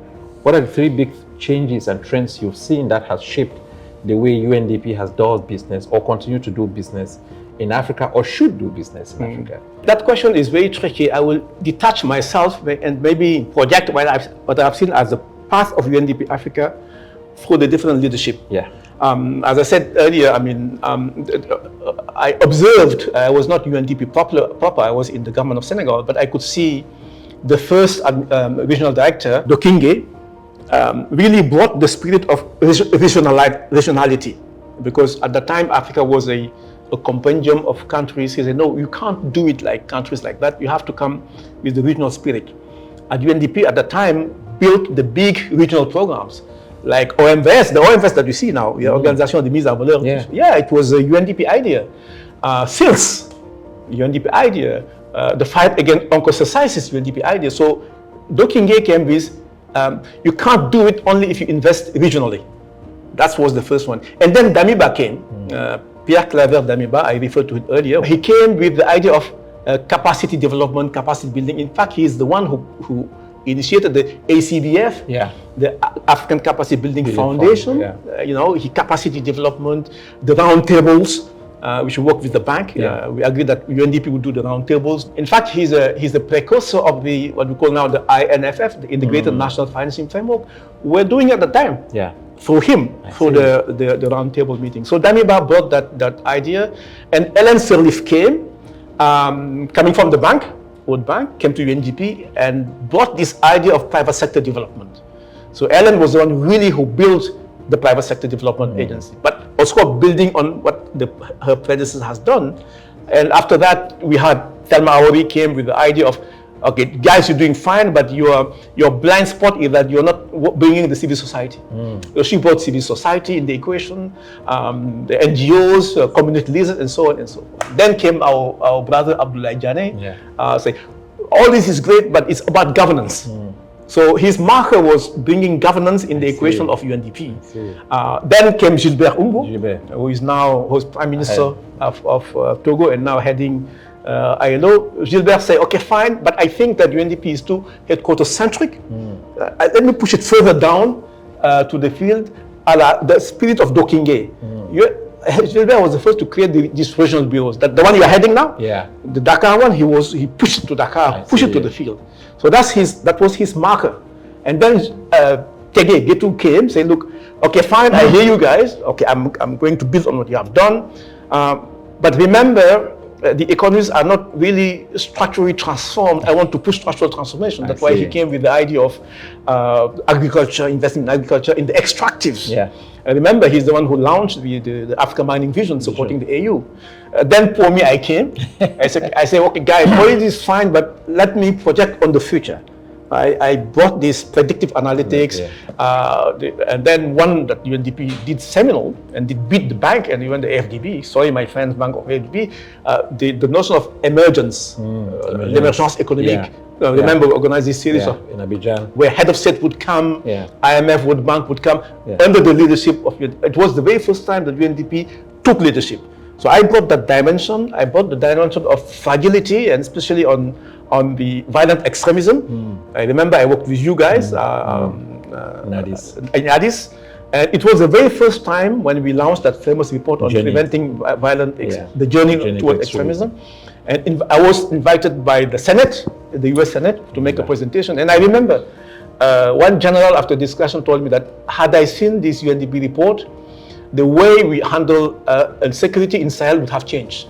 What are the three big changes and trends you've seen that has shaped the way UNDP has done business or continue to do business in Africa, or should do business in Africa? That question is very tricky. I will detach myself and maybe project what I've seen as the path of UNDP Africa through the different leadership. Yeah. As I said earlier, I mean, I observed, I was not UNDP proper, I was in the government of Senegal, but I could see the first regional director, Dokingue, really brought the spirit of regionality, because at the time Africa was a compendium of countries. He said, no, you can't do it like countries like that. You have to come with the regional spirit. At UNDP at the time built the big regional programs like OMVS, the OMVS that you see now, the Organisation de Mise en Valeur. Yeah, it was a UNDP idea. SILS, UNDP idea. The fight against onchocerciasis, UNDP idea. So Dokingue came with, you can't do it only if you invest regionally. That was the first one. And then Damiba came. Pierre Claver Damiba, I referred to it earlier. He came with the idea of capacity development, capacity building. In fact, he is the one who initiated the ACBF, the African Capacity Building Foundation. You know, he capacity development, the round tables, which work with the bank. We agreed that UNDP would do the round tables. In fact, he's the precursor of the what we call now the INFF, the Integrated National Financing Framework. We're doing it at the time. Through him, through the round table meeting. So Damiba brought that idea, and Ellen Sirleaf came, coming from the bank, World Bank, came to UNDP and brought this idea of private sector development. So Ellen was the one really who built the private sector development agency, but also building on what her predecessor has done. And after that, we had Thelma Awori came with the idea of, okay, guys, you're doing fine, but your blind spot is that you're not bringing the civil society. So she brought civil society in the equation, the NGOs, community leaders, and so on and so forth. Then came our brother Abdoulaye Dieye, say, all this is great, but it's about governance. So his marker was bringing governance in the equation of UNDP. Then came Gilbert Umbo, who is now Prime Minister of Togo and now heading ILO. Gilbert said, okay, fine, but I think that UNDP is too headquarters-centric. Let me push it further down to the field, the spirit of Dokingue. Gilbert was the first to create these regional bureaus. That the one you are heading now, the Dakar one, he pushed it to Dakar, pushed it to the field. So that was his marker. And then Getu came, saying, look, okay, fine, I hear you guys. Okay, I'm going to build on what you have done. But remember, the economies are not really structurally transformed. I want to push structural transformation. That's why he came with the idea of agriculture, investing in agriculture, in the extractives. And remember, he's the one who launched the Africa Mining Vision, supporting the AU. Then for me, I came. I said, okay, guys, all this is fine, but let me project on the future. I brought this predictive analytics, and then one that UNDP did seminal and did beat the bank and even the FDB. Sorry, my friends, Bank of FDB. The notion of emergence, l'émergence économique. Remember, we organized this series of in Abidjan, where head of state would come, IMF, World Bank would come under the leadership of UNDP. It was the very first time that UNDP took leadership. So I brought that dimension. I brought the dimension of fragility, and especially on the violent extremism. I remember I worked with you guys in Addis. And it was the very first time when we launched that famous report on preventing violent, the journey toward extremism. And I was invited by the Senate, the US Senate, to make a presentation. And I remember one general after discussion told me that had I seen this UNDP report, the way we handle security in Sahel would have changed.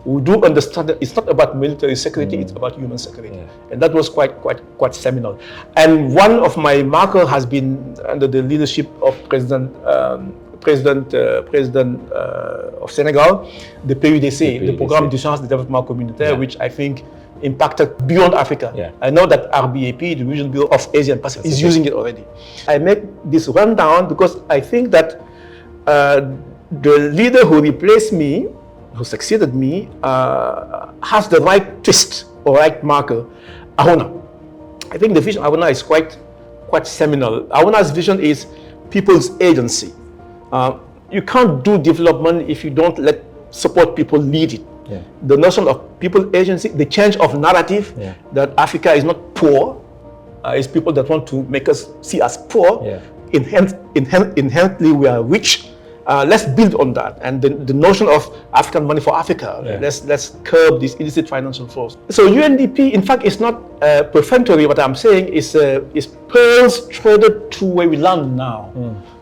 We do understand that it's not about military security, it's about human security. And that was quite seminal. And one of my markers has been under the leadership of President of Senegal, the PUDC, the Programme d'Urgence de Développement Communautaire, which I think impacted beyond Africa. I know that RBAP, the Regional Bureau of Asia and Pacific, is using it already. I make this rundown because I think that the leader who replaced me, who succeeded me, has the right twist or right marker, Aruna. I think the vision of Aruna is quite seminal. Aruna's vision is people's agency. You can't do development if you don't support people lead it. The notion of people agency, the change of narrative that Africa is not poor, it's people that want to make us see us poor. Inherently we are rich. Let's build on that, and the notion of African money for Africa. Let's curb this illicit financial flows. So UNDP, in fact, is not perfunctory. What I'm saying is pearls threaded to where we land now.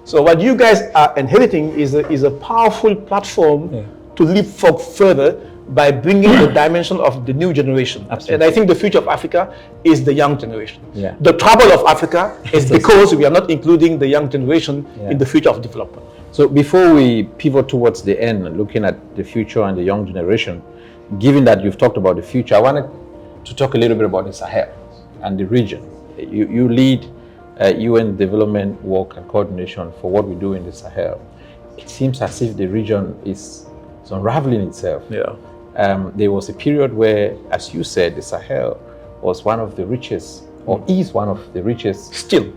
So what you guys are inheriting is a powerful platform to leapfrog further by bringing the dimension of the new generation. And I think the future of Africa is the young generation. The trouble of Africa is because we are not including the young generation in the future of development. So before we pivot towards the end, looking at the future and the young generation, given that you've talked about the future, I wanted to talk a little bit about the Sahel and the region. You lead UN development work and coordination for what we do in the Sahel. It seems as if the region is unraveling itself. There was a period where, as you said, the Sahel was one of the richest, or is one of the richest still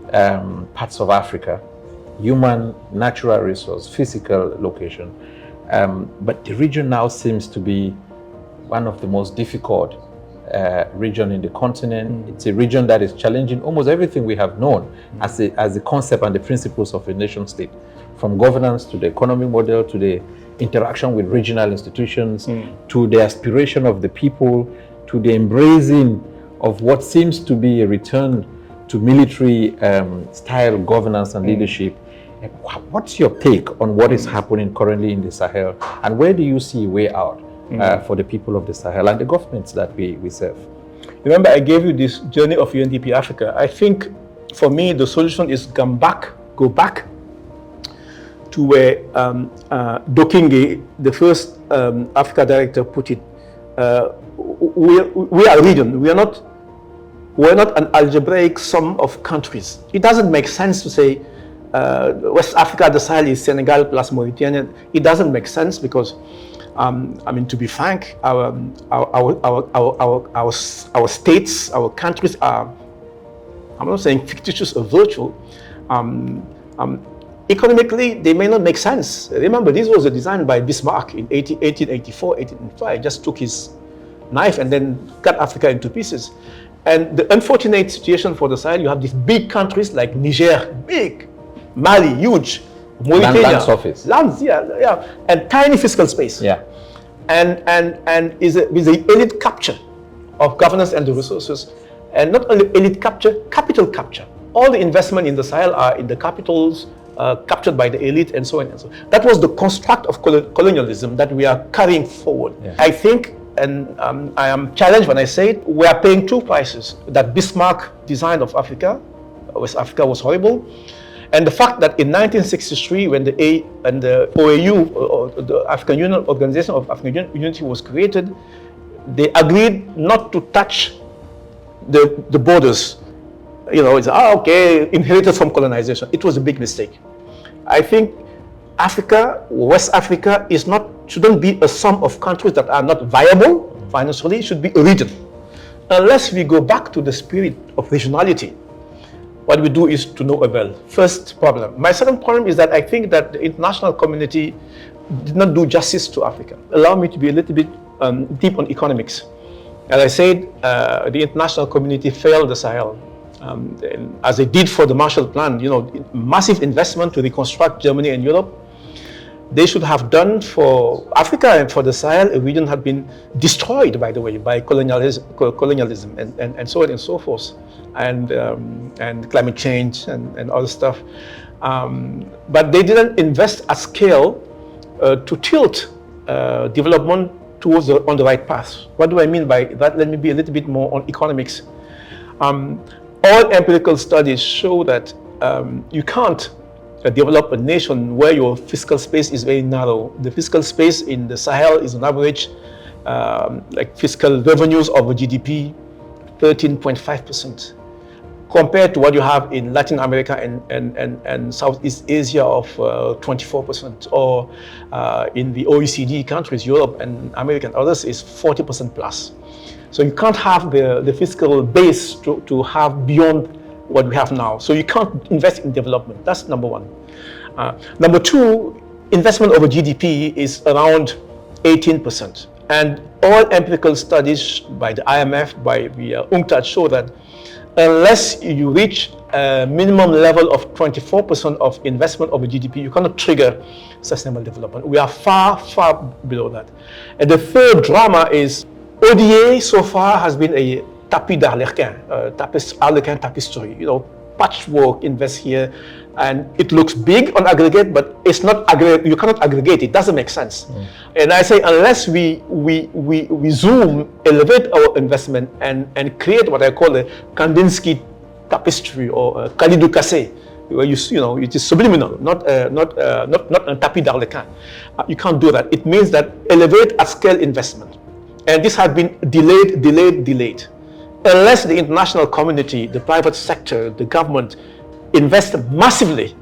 parts of Africa. Human, natural resource, physical location. But the region now seems to be one of the most difficult region in the continent. It's a region that is challenging almost everything we have known as the concept and the principles of a nation state, from governance to the economic model to the interaction with regional institutions to the aspiration of the people to the embracing of what seems to be a return to military style governance and leadership. What's your take on what is happening currently in the Sahel, and where do you see a way out for the people of the Sahel and the governments that we serve? Remember, I gave you this journey of UNDP Africa. I think for me, the solution is go back to where Dokinge, the first Africa director, put it. We are a region. We're not an algebraic sum of countries. It doesn't make sense to say West Africa, the Sahel is Senegal plus Mauritania. It doesn't make sense because, I mean, to be frank, our states, our countries are, I'm not saying fictitious or virtual. Economically, they may not make sense. Remember, this was a design by Bismarck in 1884, 1885. Just took his knife and then cut Africa into pieces. And the unfortunate situation for the Sahel, you have these big countries like Niger, big, Mali, huge, Mauritania, land surface, lands, and tiny fiscal space, and is with the elite capture of governance and the resources, and not only elite capture, capital capture. All the investment in the Sahel are in the capitals captured by the elite, and so on and so on. That was the construct of colonialism that we are carrying forward. I think. And I am challenged when I say it, we are paying two prices. That Bismarck design of Africa, West Africa, was horrible. And the fact that in 1963, when the OAU, or the African Union, Organization of African Unity, was created, they agreed not to touch the borders. You know, it's, okay, inherited from colonization. It was a big mistake. I think Africa, West Africa, shouldn't be a sum of countries that are not viable financially. It should be a region. Unless we go back to the spirit of regionality, what we do is to no avail. First problem. My second problem is that I think that the international community did not do justice to Africa. Allow me to be a little bit deep on economics. As I said, the international community failed the Sahel. As they did for the Marshall Plan, you know, massive investment to reconstruct Germany and Europe. they should have done for Africa and for the Sahel, a region had been destroyed, by the way, by colonialism and so on and so forth, and climate change and other stuff. But they didn't invest at scale to tilt development towards on the right path. What do I mean by that? Let me be a little bit more on economics. All empirical studies show that you can't develop a nation where your fiscal space is very narrow. The fiscal space in the Sahel is on average, like fiscal revenues over GDP, 13.5%, compared to what you have in Latin America and Southeast Asia of 24%, or in the OECD countries, Europe and America and others, is 40% plus. So you can't have the fiscal base to have beyond what we have now. So you can't invest in development. That's number one. Number two, investment over GDP is around 18%. And all empirical studies by the IMF, by the UNCTAD show that unless you reach a minimum level of 24% of investment over GDP, you cannot trigger sustainable development. We are far, far below that. And the third drama is ODA so far has been a tapis d'Arlequin, Arlequin tapestry, patchwork, invest here, and it looks big on aggregate, but it's not aggregate. You cannot aggregate it. Doesn't make sense. And I say unless we zoom, elevate our investment, and create what I call a Kandinsky tapestry or a Khalidou Kassé, where it is subliminal, not a tapis d'Arlequin. You can't do that. It means that elevate at scale investment. And this has been delayed. Unless the international community, the private sector, the government invest massively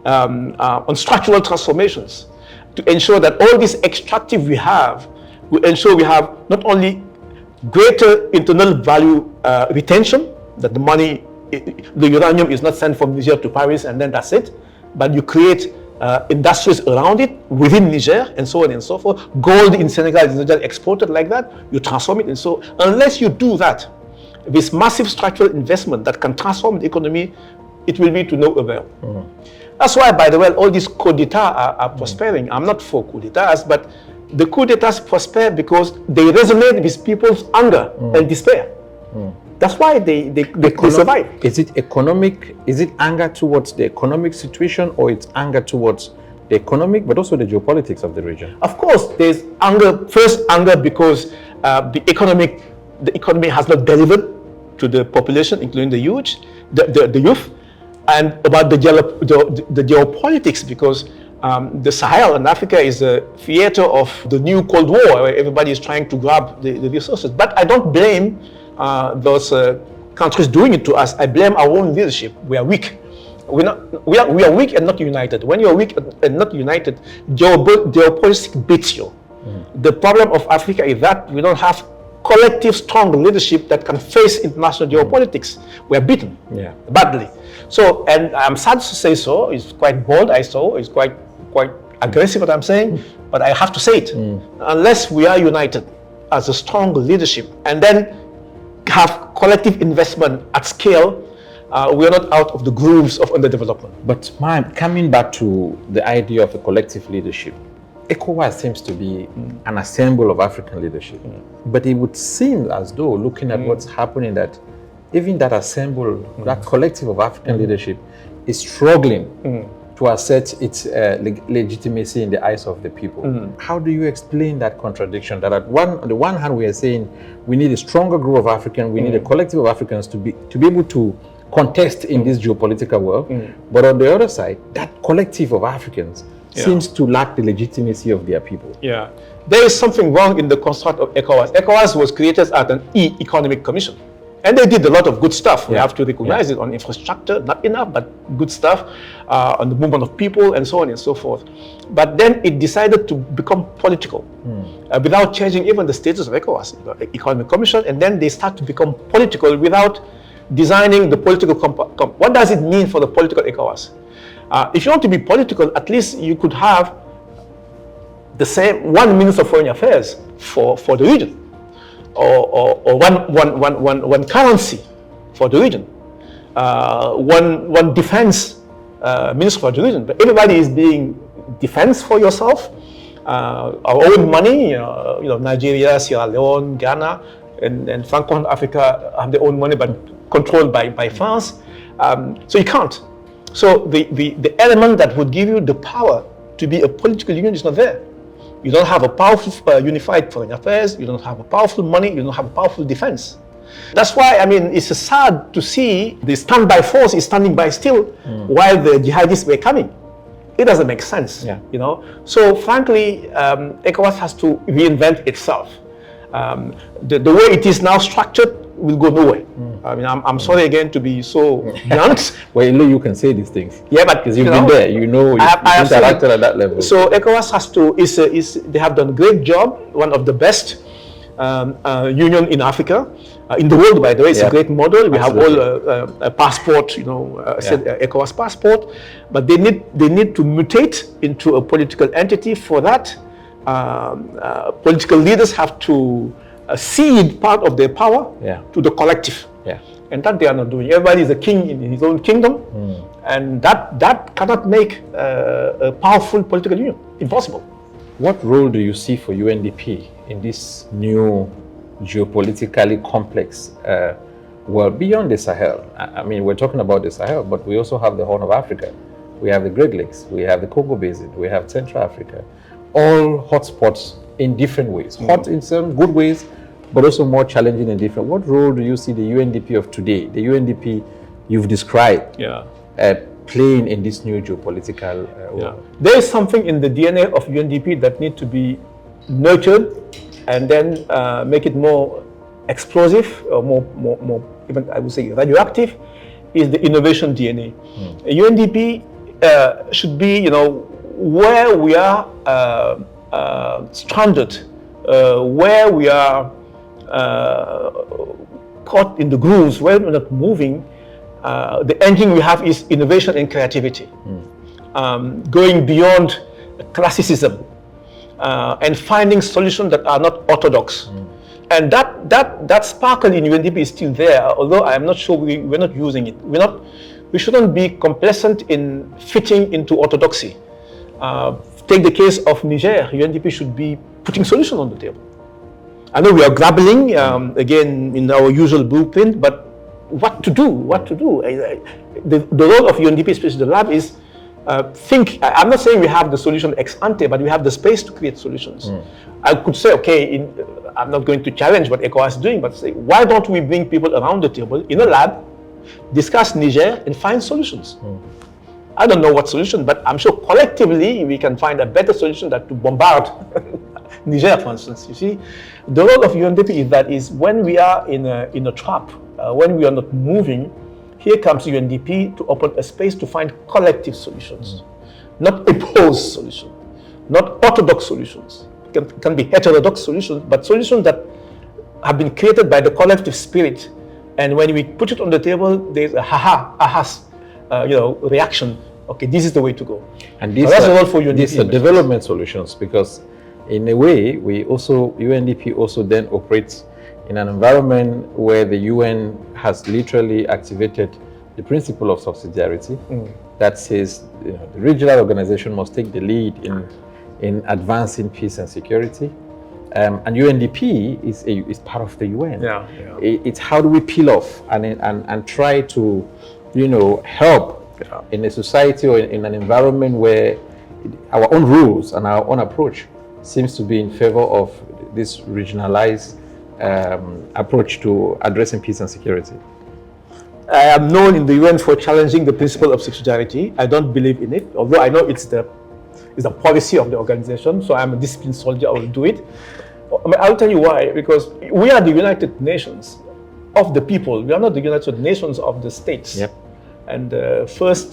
on structural transformations to ensure that all this extractive we have, will ensure we have not only greater internal value retention, that the money, the uranium is not sent from Niger to Paris and then that's it, but you create industries around it within Niger and so on and so forth. Gold in Senegal is not just exported like that, you transform it. And so unless you do that, this massive structural investment that can transform the economy, it will be to no avail. That's why, by the way, all these coups d'etat are prospering. I'm not for coups d'etats, but the coups d'etats prosper because they resonate with people's anger and despair. That's why they survive. Is it economic? Is it anger towards the economic situation, or it's anger towards the economic, but also the geopolitics of the region? Of course, there's anger. First, anger because the economy has not delivered to the population, including the youth, and about the geopolitics, because the Sahel and Africa is a theater of the new Cold War, where everybody is trying to grab the resources. But I don't blame those countries doing it to us. I blame our own leadership. We are weak. We are weak and not united. When you are weak and not united, geopolitics beats you. The problem of Africa is that we don't have collective, strong leadership that can face international geopolitics. We are beaten badly. So, and I'm sad to say so. It's quite bold. It's quite aggressive what I'm saying, but I have to say it. Unless we are united as a strong leadership and then have collective investment at scale, we are not out of the grooves of underdevelopment. But coming back to the idea of a collective leadership, ECOWAS seems to be an assemble of African leadership. But it would seem as though, looking at what's happening, that even that assemble, that collective of African leadership is struggling to assert its legitimacy in the eyes of the people. How do you explain that contradiction? That on the one hand, we are saying we need a stronger group of Africans, we need a collective of Africans to be able to contest in this geopolitical world. But on the other side, that collective of Africans seems to lack the legitimacy of their people. Yeah, there is something wrong in the construct of ECOWAS. ECOWAS was created as an economic commission. And they did a lot of good stuff. We have to recognize it on infrastructure, not enough, but good stuff, on the movement of people and so on and so forth. But then it decided to become political without changing even the status of ECOWAS, the Economic Commission, and then they start to become political without designing the political what does it mean for the political ECOWAS? If you want to be political, at least you could have the same one Minister of Foreign Affairs for the region, or one currency for the region, one defense minister for the region. But everybody is being defense for yourself. Our own money, Nigeria, Sierra Leone, Ghana, and Francophone Africa have their own money, but controlled by France. So you can't. So the element that would give you the power to be a political union is not there. You don't have a powerful unified foreign affairs. You don't have a powerful money. You don't have a powerful defense. That's why, I mean, it's sad to see the standby force is standing by still while the jihadists were coming. It doesn't make sense, So frankly, ECOWAS has to reinvent itself. The way it is now structured will go nowhere. I mean, I'm sorry again to be so blunt. Well, you can say these things. Yeah, but because you've been there, you've interacted at that level. So ECOWAS has to, they have done a great job, one of the best union in Africa. In the world, by the way, it's a great model. We have all a passport, ECOWAS passport, but they need to mutate into a political entity. For that, political leaders have to cede part of their power to the collective, and that they are not doing. Everybody is a king in his own kingdom, and that cannot make a powerful political union. Impossible. What role do you see for UNDP in this new geopolitically complex world beyond the Sahel? I mean, we're talking about the Sahel, but we also have the Horn of Africa. We have the Great Lakes. We have the Congo Basin. We have Central Africa. All hotspots in different ways. Hot in some good ways, but also more challenging in different. What role do you see the UNDP of today, the UNDP you've described, playing in this new geopolitical world? There is something in the DNA of UNDP that needs to be nurtured and then make it more explosive, or more even I would say radioactive, is the innovation DNA. UNDP should be, where we are stranded, where we are caught in the grooves, where we're not moving. The engine we have is innovation and creativity, going beyond classicism. And finding solutions that are not orthodox. And that sparkle in UNDP is still there, although I am not sure we're not using it. We shouldn't be complacent in fitting into orthodoxy. Take the case of Niger. UNDP should be putting solutions on the table. I know we are grappling, again, in our usual blueprint, but what to do? The role of UNDP, especially the lab, is I'm not saying we have the solution ex ante, but we have the space to create solutions. I could say, okay, I'm not going to challenge what ECOWAS is doing, but say, why don't we bring people around the table in a lab, discuss Niger, and find solutions? I don't know what solution, but I'm sure collectively we can find a better solution than to bombard Niger, for instance. You see, the role of UNDP is when we are in a trap, when we are not moving. Here comes UNDP to open a space to find collective solutions, not opposed solutions, not orthodox solutions. It can be heterodox solutions, but solutions that have been created by the collective spirit. And when we put it on the table, there's a ahas, reaction. Okay, this is the way to go. And these that's the role for UNDP. These are development solutions, because in a way, UNDP also then operates in an environment where the UN has literally activated the principle of subsidiarity that says the regional organization must take the lead in advancing peace and security. And UNDP is part of the UN. It's how do we peel off and try to, help in a society or in an environment where our own rules and our own approach seems to be in favor of this regionalized approach to addressing peace and security. I am known in the UN for challenging the principle of subsidiarity. I don't believe in it, although I know it's the policy of the organization. So I'm a disciplined soldier. I will do it. I'll tell you why. Because we are the United Nations of the people. We are not the United Nations of the states. And the first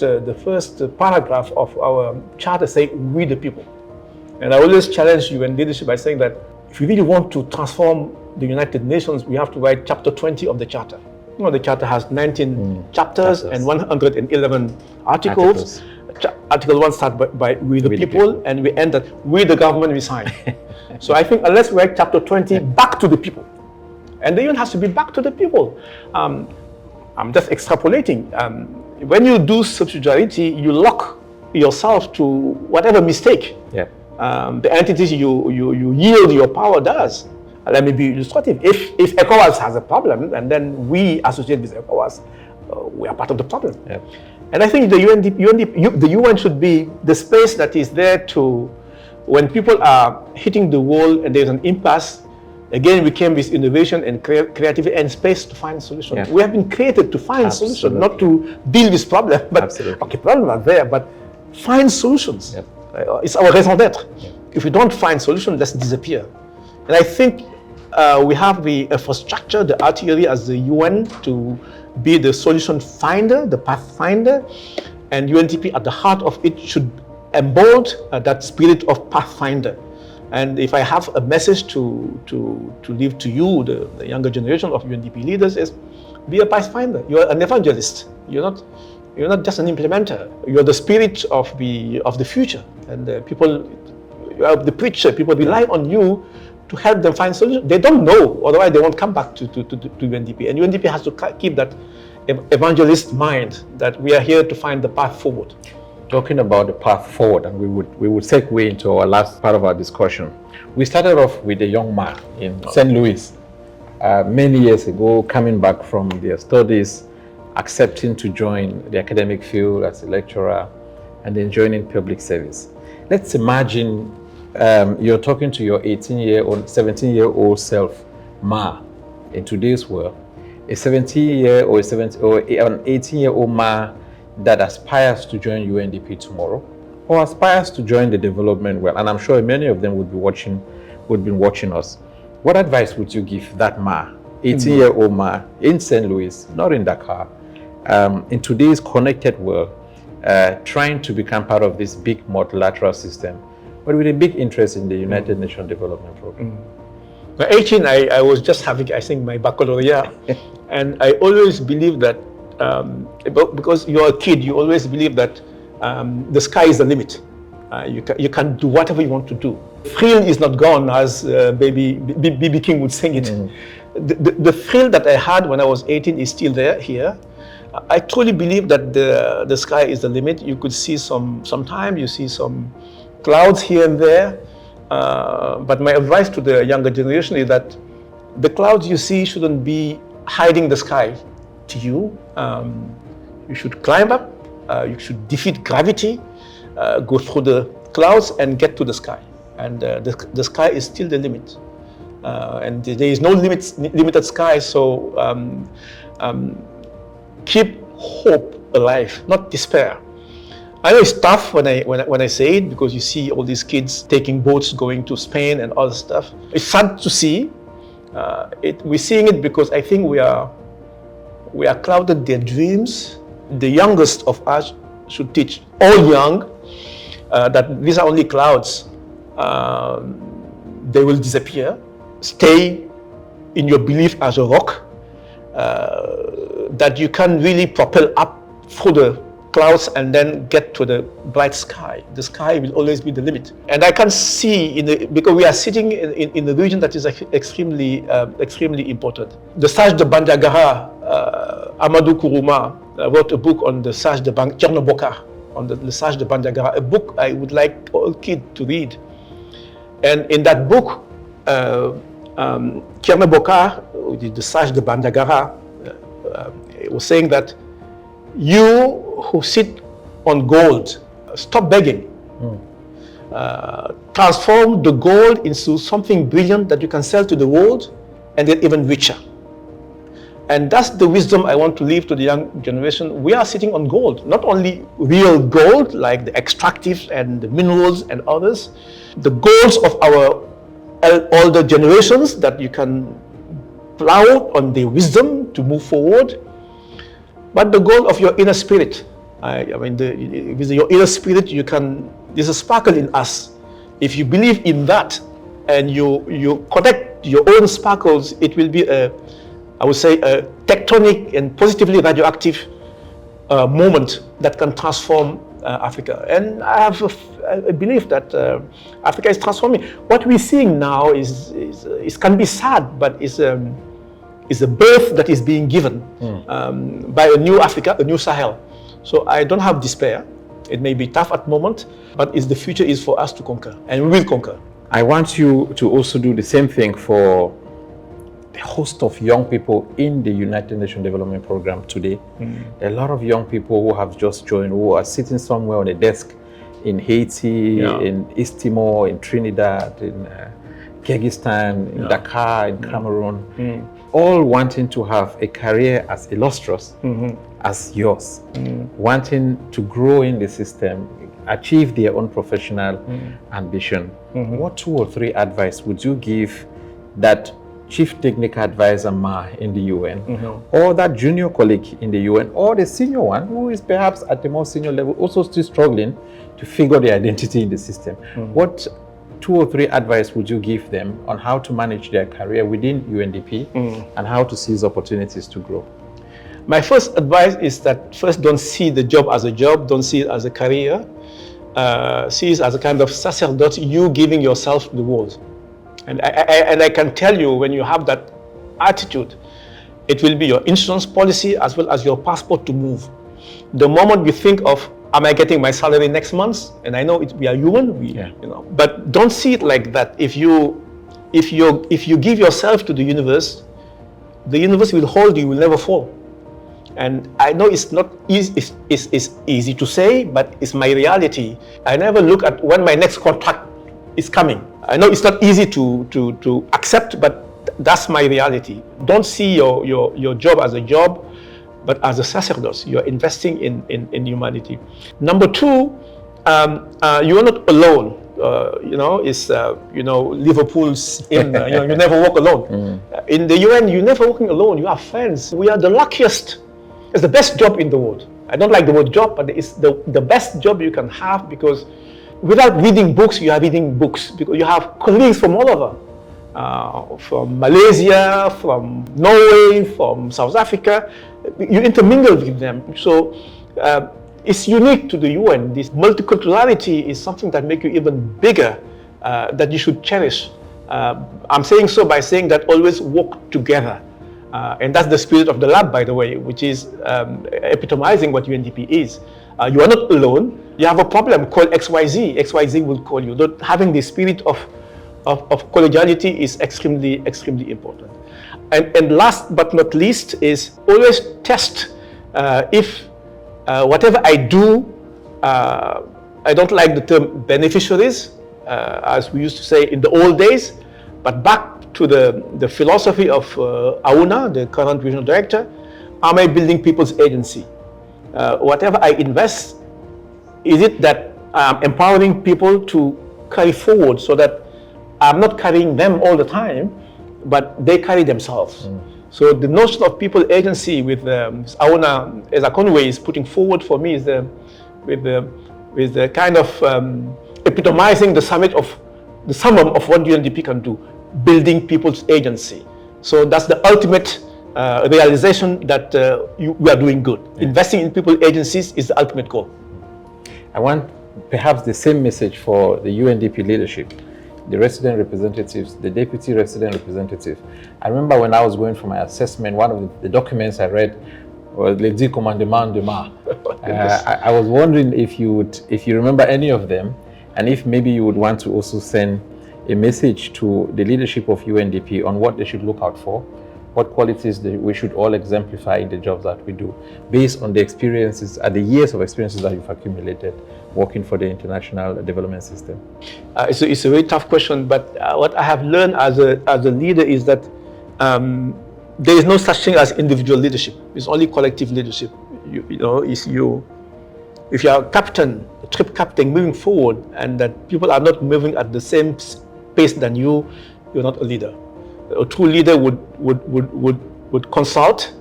paragraph of our charter says, "We the people." And I always challenge UN leadership by saying that if we really want to transform the United Nations, we have to write chapter 20 of the charter. The charter has 19 chapters and 111 articles. Article 1 starts by "We the people," and we end at "We the government, we sign." So I think unless we write chapter 20 back to the people, and the UN has to be back to the people. I'm just extrapolating. When you do subsidiarity, you lock yourself to whatever mistake the entities you yield your power does. Let me be illustrative. If ECOWAS has a problem, and then we associate with ECOWAS, we are part of the problem. And I think the UN should be the space that is there to, when people are hitting the wall and there's an impasse, again, we came with innovation and creativity and space to find solutions. We have been created to find solutions, not to deal with problems. But okay, problems are there, but find solutions. It's our raison d'être. If we don't find solutions, let's disappear. And I think we have the infrastructure, the artillery as the UN to be the solution finder, the pathfinder, and UNDP at the heart of it should embody that spirit of pathfinder. And if I have a message to leave to you, the younger generation of UNDP leaders, is be a pathfinder. You're an evangelist. You're not just an implementer. You're the spirit of the future. And people, you are the preacher. People rely on you to help them find solutions. They don't know, otherwise they won't come back to UNDP. And UNDP has to keep that evangelist mind that we are here to find the path forward. Talking about the path forward, and we would segue into our last part of our discussion. We started off with a young man in St. Louis many years ago, coming back from their studies, accepting to join the academic field as a lecturer, and then joining public service. Let's imagine you're talking to your 18-year-old, 17-year-old self, Ma, in today's world, a 17-year or an 18-year-old Ma that aspires to join UNDP tomorrow, or aspires to join the development world, and I'm sure many of them would be watching us. What advice would you give that Ma, 18-year-old Ma in St. Louis, not in Dakar, in today's connected world, trying to become part of this big multilateral system, but with a big interest in the United Nations Development Program? At 18, I was just having, I think, my baccalaureate, and I always believe that because you're a kid, you always believe that the sky is the limit. You can do whatever you want to do. Thrill is not gone, as B.B. King would sing it. The thrill that I had when I was 18 is still there here. I truly believe that the sky is the limit. You could see sometimes you see some clouds here and there. But my advice to the younger generation is that the clouds you see shouldn't be hiding the sky to you. You should climb up, you should defeat gravity, go through the clouds and get to the sky. And the sky is still the limit. And there is no limited sky, so keep hope alive, not despair. I know it's tough when I say it, because you see all these kids taking boats going to Spain and all this stuff. It's sad to see. We're seeing it because I think we are clouded their dreams. The youngest of us should teach all young that these are only clouds. They will disappear. Stay in your belief as a rock, that you can really propel up through the clouds and then get to the bright sky. The sky will always be the limit. And I can see, because we are sitting in a region that is extremely important. The Sage de Bandiagara, Amadou Kourouma, wrote a book on the Sage de Tchernoboka, on the Sage de Bandiagara, a book I would like all kids to read. And in that book, Tchernoboka, the Sage de Bandiagara, was saying that you who sit on gold, stop begging. Transform the gold into something brilliant that you can sell to the world and get even richer. And that's the wisdom I want to leave to the young generation. We are sitting on gold, not only real gold like the extractives and the minerals and others, the golds of our older generations that you can plow on their wisdom to move forward, but the gold of your inner spirit. With your inner spirit, there's a sparkle in us. If you believe in that and you connect your own sparkles, it will be I would say, a tectonic and positively radioactive moment that can transform Africa. And I have a belief that Africa is transforming. What we're seeing now is can be sad, but is a birth that is being given by a new Africa, a new Sahel. So I don't have despair. It may be tough at the moment, but the future is for us to conquer, and we will conquer. I want you to also do the same thing for the host of young people in the United Nations Development Program today. There are a lot of young people who have just joined, who are sitting somewhere on a desk in Haiti, in East Timor, in Trinidad, in Kyrgyzstan, in Dakar, in Cameroon, all wanting to have a career as illustrious as yours, wanting to grow in the system, achieve their own professional ambition. What 2 or 3 advice would you give that Chief Technical Advisor Mar in the UN, or that junior colleague in the UN, or the senior one who is perhaps at the more senior level also still struggling to figure their identity in the system? What 2 or 3 advice would you give them on how to manage their career within UNDP and how to seize opportunities to grow? My first advice is that first, don't see the job as a job, don't see it as a career. See it as a kind of sacerdote, you giving yourself to the world. And I can tell you, when you have that attitude, it will be your insurance policy as well as your passport to move. The moment you think of, am I getting my salary next month? And I know we are human, you know, but don't see it like that. If you give yourself to the universe will hold you, will never fall. And I know it's not easy, it's easy to say, but it's my reality. I never look at when my next contract is coming. I know it's not easy to accept, but that's my reality. Don't see your job as a job, but as a sacerdoce. You're investing in humanity. Number 2, you are not alone. You know, it's Liverpool's in. You never walk alone. In the UN, you're never walking alone. You have friends. We are the luckiest. It's the best job in the world. I don't like the word job, but it's the best job you can have, because without reading books, you are reading books, because you have colleagues from all over, from Malaysia, from Norway, from South Africa. You intermingle with them. So it's unique to the UN. This multiculturality is something that makes you even bigger, that you should cherish. I'm saying so by saying that always work together. And that's the spirit of the lab, by the way, which is epitomizing what UNDP is. You are not alone. You have a problem, call XYZ. XYZ will call you. Having the spirit of collegiality is extremely, extremely important. And last but not least is always test if whatever I do, I don't like the term beneficiaries, as we used to say in the old days, but back to the philosophy of Auna, the current regional director, am I building people's agency? Whatever I invest, is it that I'm empowering people to carry forward, so that I'm not carrying them all the time, but they carry themselves. So the notion of people agency with Auna, as Conway is putting forward for me, is with the kind of epitomizing the summum of what UNDP can do, building people's agency. So that's the ultimate realization that we are doing good. Investing in people's agencies is the ultimate goal. I want perhaps the same message for the UNDP leadership, the resident representatives, the deputy resident representative. I remember when I was going for my assessment, one of the documents I read was Le Dit Commandement de Mar. I was wondering if you remember any of them, and if maybe you would want to also send a message to the leadership of UNDP on what they should look out for, what qualities we should all exemplify in the jobs that we do, based on the experiences, the years of experiences that you've accumulated working for the international development system. It's a very tough question, but what I have learned as a leader is that there is no such thing as individual leadership. It's only collective leadership. You know, if you are a captain, a trip captain moving forward, and that people are not moving at the same pace than you're not a leader. A true leader would consult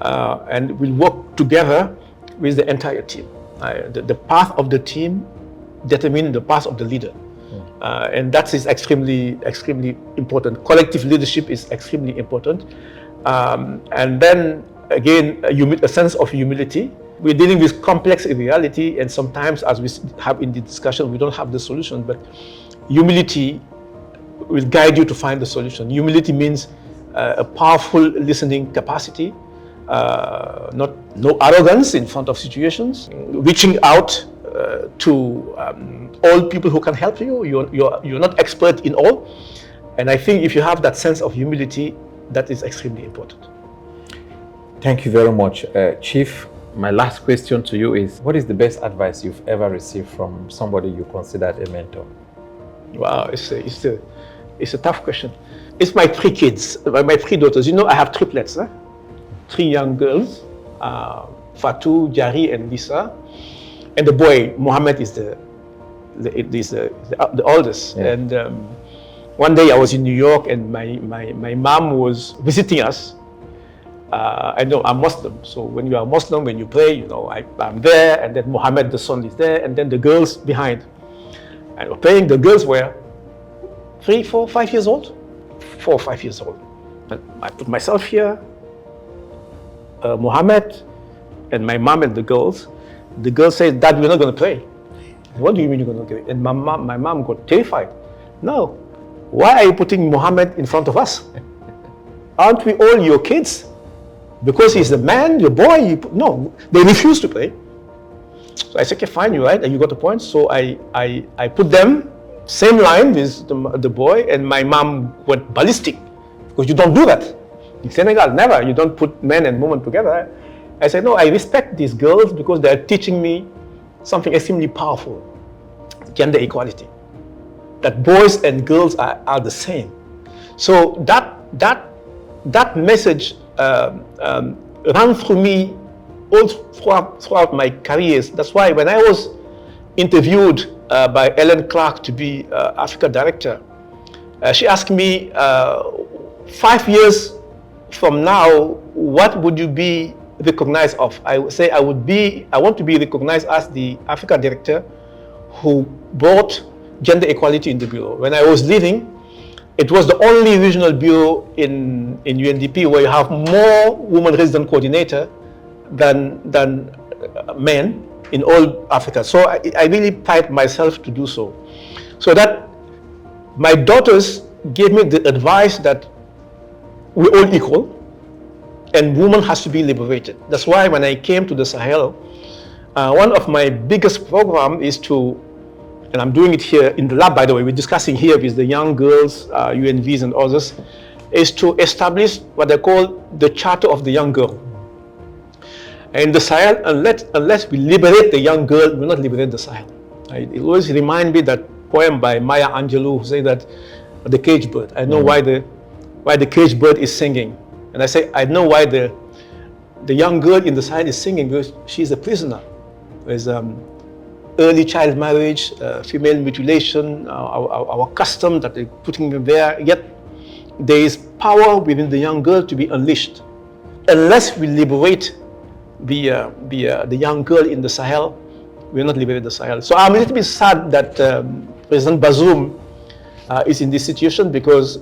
and will work together with the entire team. The path of the team determines the path of the leader. And that is extremely, extremely important. Collective leadership is extremely important. And then again, a sense of humility. We're dealing with complex reality, and sometimes, as we have in the discussion, we don't have the solution, but humility will guide you to find the solution. Humility means a powerful listening capacity, no arrogance in front of situations, reaching out all people who can help you. You're not expert in all. And I think if you have that sense of humility, that is extremely important. Thank you very much, Chief. My last question to you is, what is the best advice you've ever received from somebody you considered a mentor? Wow, it's a tough question. It's my 3 kids, my 3 daughters. You know, I have triplets, 3 young girls, Fatou, Jari, and Lisa. And the boy, Mohammed, is the oldest. Yeah. And one day I was in New York and my mom was visiting us. I know I'm Muslim, so when you are Muslim, when you pray, you know, I'm there, and then Mohammed, the son, is there, and then the girls behind. And we're praying. The girls were 3, 4, 5 years old. 4 or 5 years old. And I put myself here, Mohammed, and my mom and the girls. The girls said, "Dad, we're not going to pray." What do you mean you're going to pray? And my mom got terrified. No, why are you putting Mohammed in front of us? Aren't we all your kids? Because he's the man, your boy. No, they refused to pray. So I said, okay, fine, you're right, and you got the point. So I put them same line with the boy, and my mom went ballistic because you don't do that in Senegal. Never. You don't put men and women together. I said, no, I respect these girls because they are teaching me something extremely powerful: gender equality. That boys and girls are the same. So that message ran through me all throughout my careers. That's why when I was interviewed by Ellen Clark to be Africa director, she asked me, 5 years from now, what would you be recognized of? I would say I want to be recognized as the Africa director who brought gender equality in the bureau. When I was leaving, it was the only regional bureau in UNDP where you have more women resident coordinator than men in all Africa. So I really pride myself to do so. So that my daughters gave me the advice that we're all equal and women has to be liberated. That's why when I came to the Sahel, one of my biggest program is to, and I'm doing it here in the lab, by the way, we're discussing here with the young girls, UNVs and others, is to establish what they call the Charter of the Young Girl. And the Sahel, unless we liberate the young girl, we will not liberate the Sahel. It always reminds me that poem by Maya Angelou who say that the caged bird. I know why the caged bird is singing. And I say, I know why the young girl in the Sahel is singing, because she's a prisoner. There's early child marriage, female mutilation, our custom that they're putting them there, yet there is power within the young girl to be unleashed. Unless we liberate the young girl in the Sahel, we will not liberate the Sahel. So I'm a little bit sad that President Bazoum is in this situation, because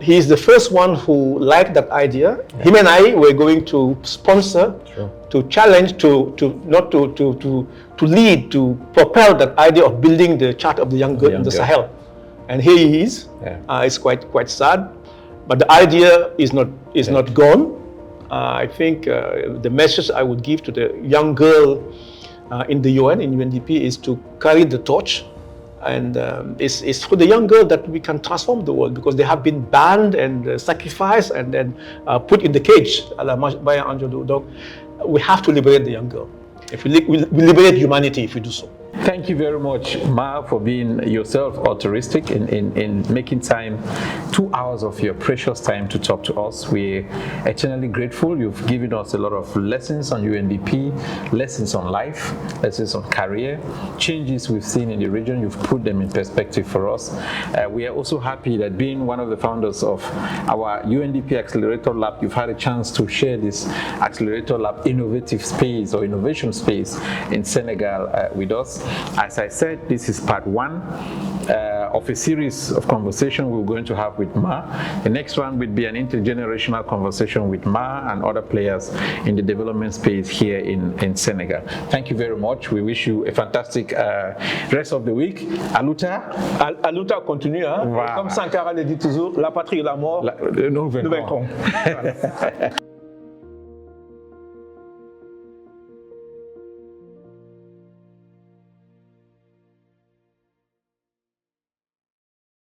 he is the first one who liked that idea. Yeah. Him and I were going to sponsor, to challenge, to lead, to propel that idea of building the Charter of the Young Girl in the Sahel. And here he is. Yeah. It's quite sad, but the idea is not gone. I think the message I would give to the young girl in the UN, in UNDP, is to carry the torch. And it's for the young girl that we can transform the world, because they have been banned and sacrificed and then put in the cage, a la Maya Angelou. We have to liberate the young girl. If we liberate humanity if we do so. Thank you very much, Ma, for being yourself altruistic in making time, 2 hours of your precious time to talk to us. We're eternally grateful. You've given us a lot of lessons on UNDP, lessons on life, lessons on career, changes we've seen in the region. You've put them in perspective for us. We are also happy that, being one of the founders of our UNDP Accelerator Lab, you've had a chance to share this Accelerator Lab innovative space or innovation space in Senegal with us. As I said, this is part 1 of a series of conversations we're going to have with Ma. The next one will be an intergenerational conversation with Ma and other players in the development space here in Senegal. Thank you very much. We wish you a fantastic rest of the week. Aluta continue. Hein? Voilà. Comme Sankara le dit toujours, la patrie et la mort, nous vaincrons. Voilà.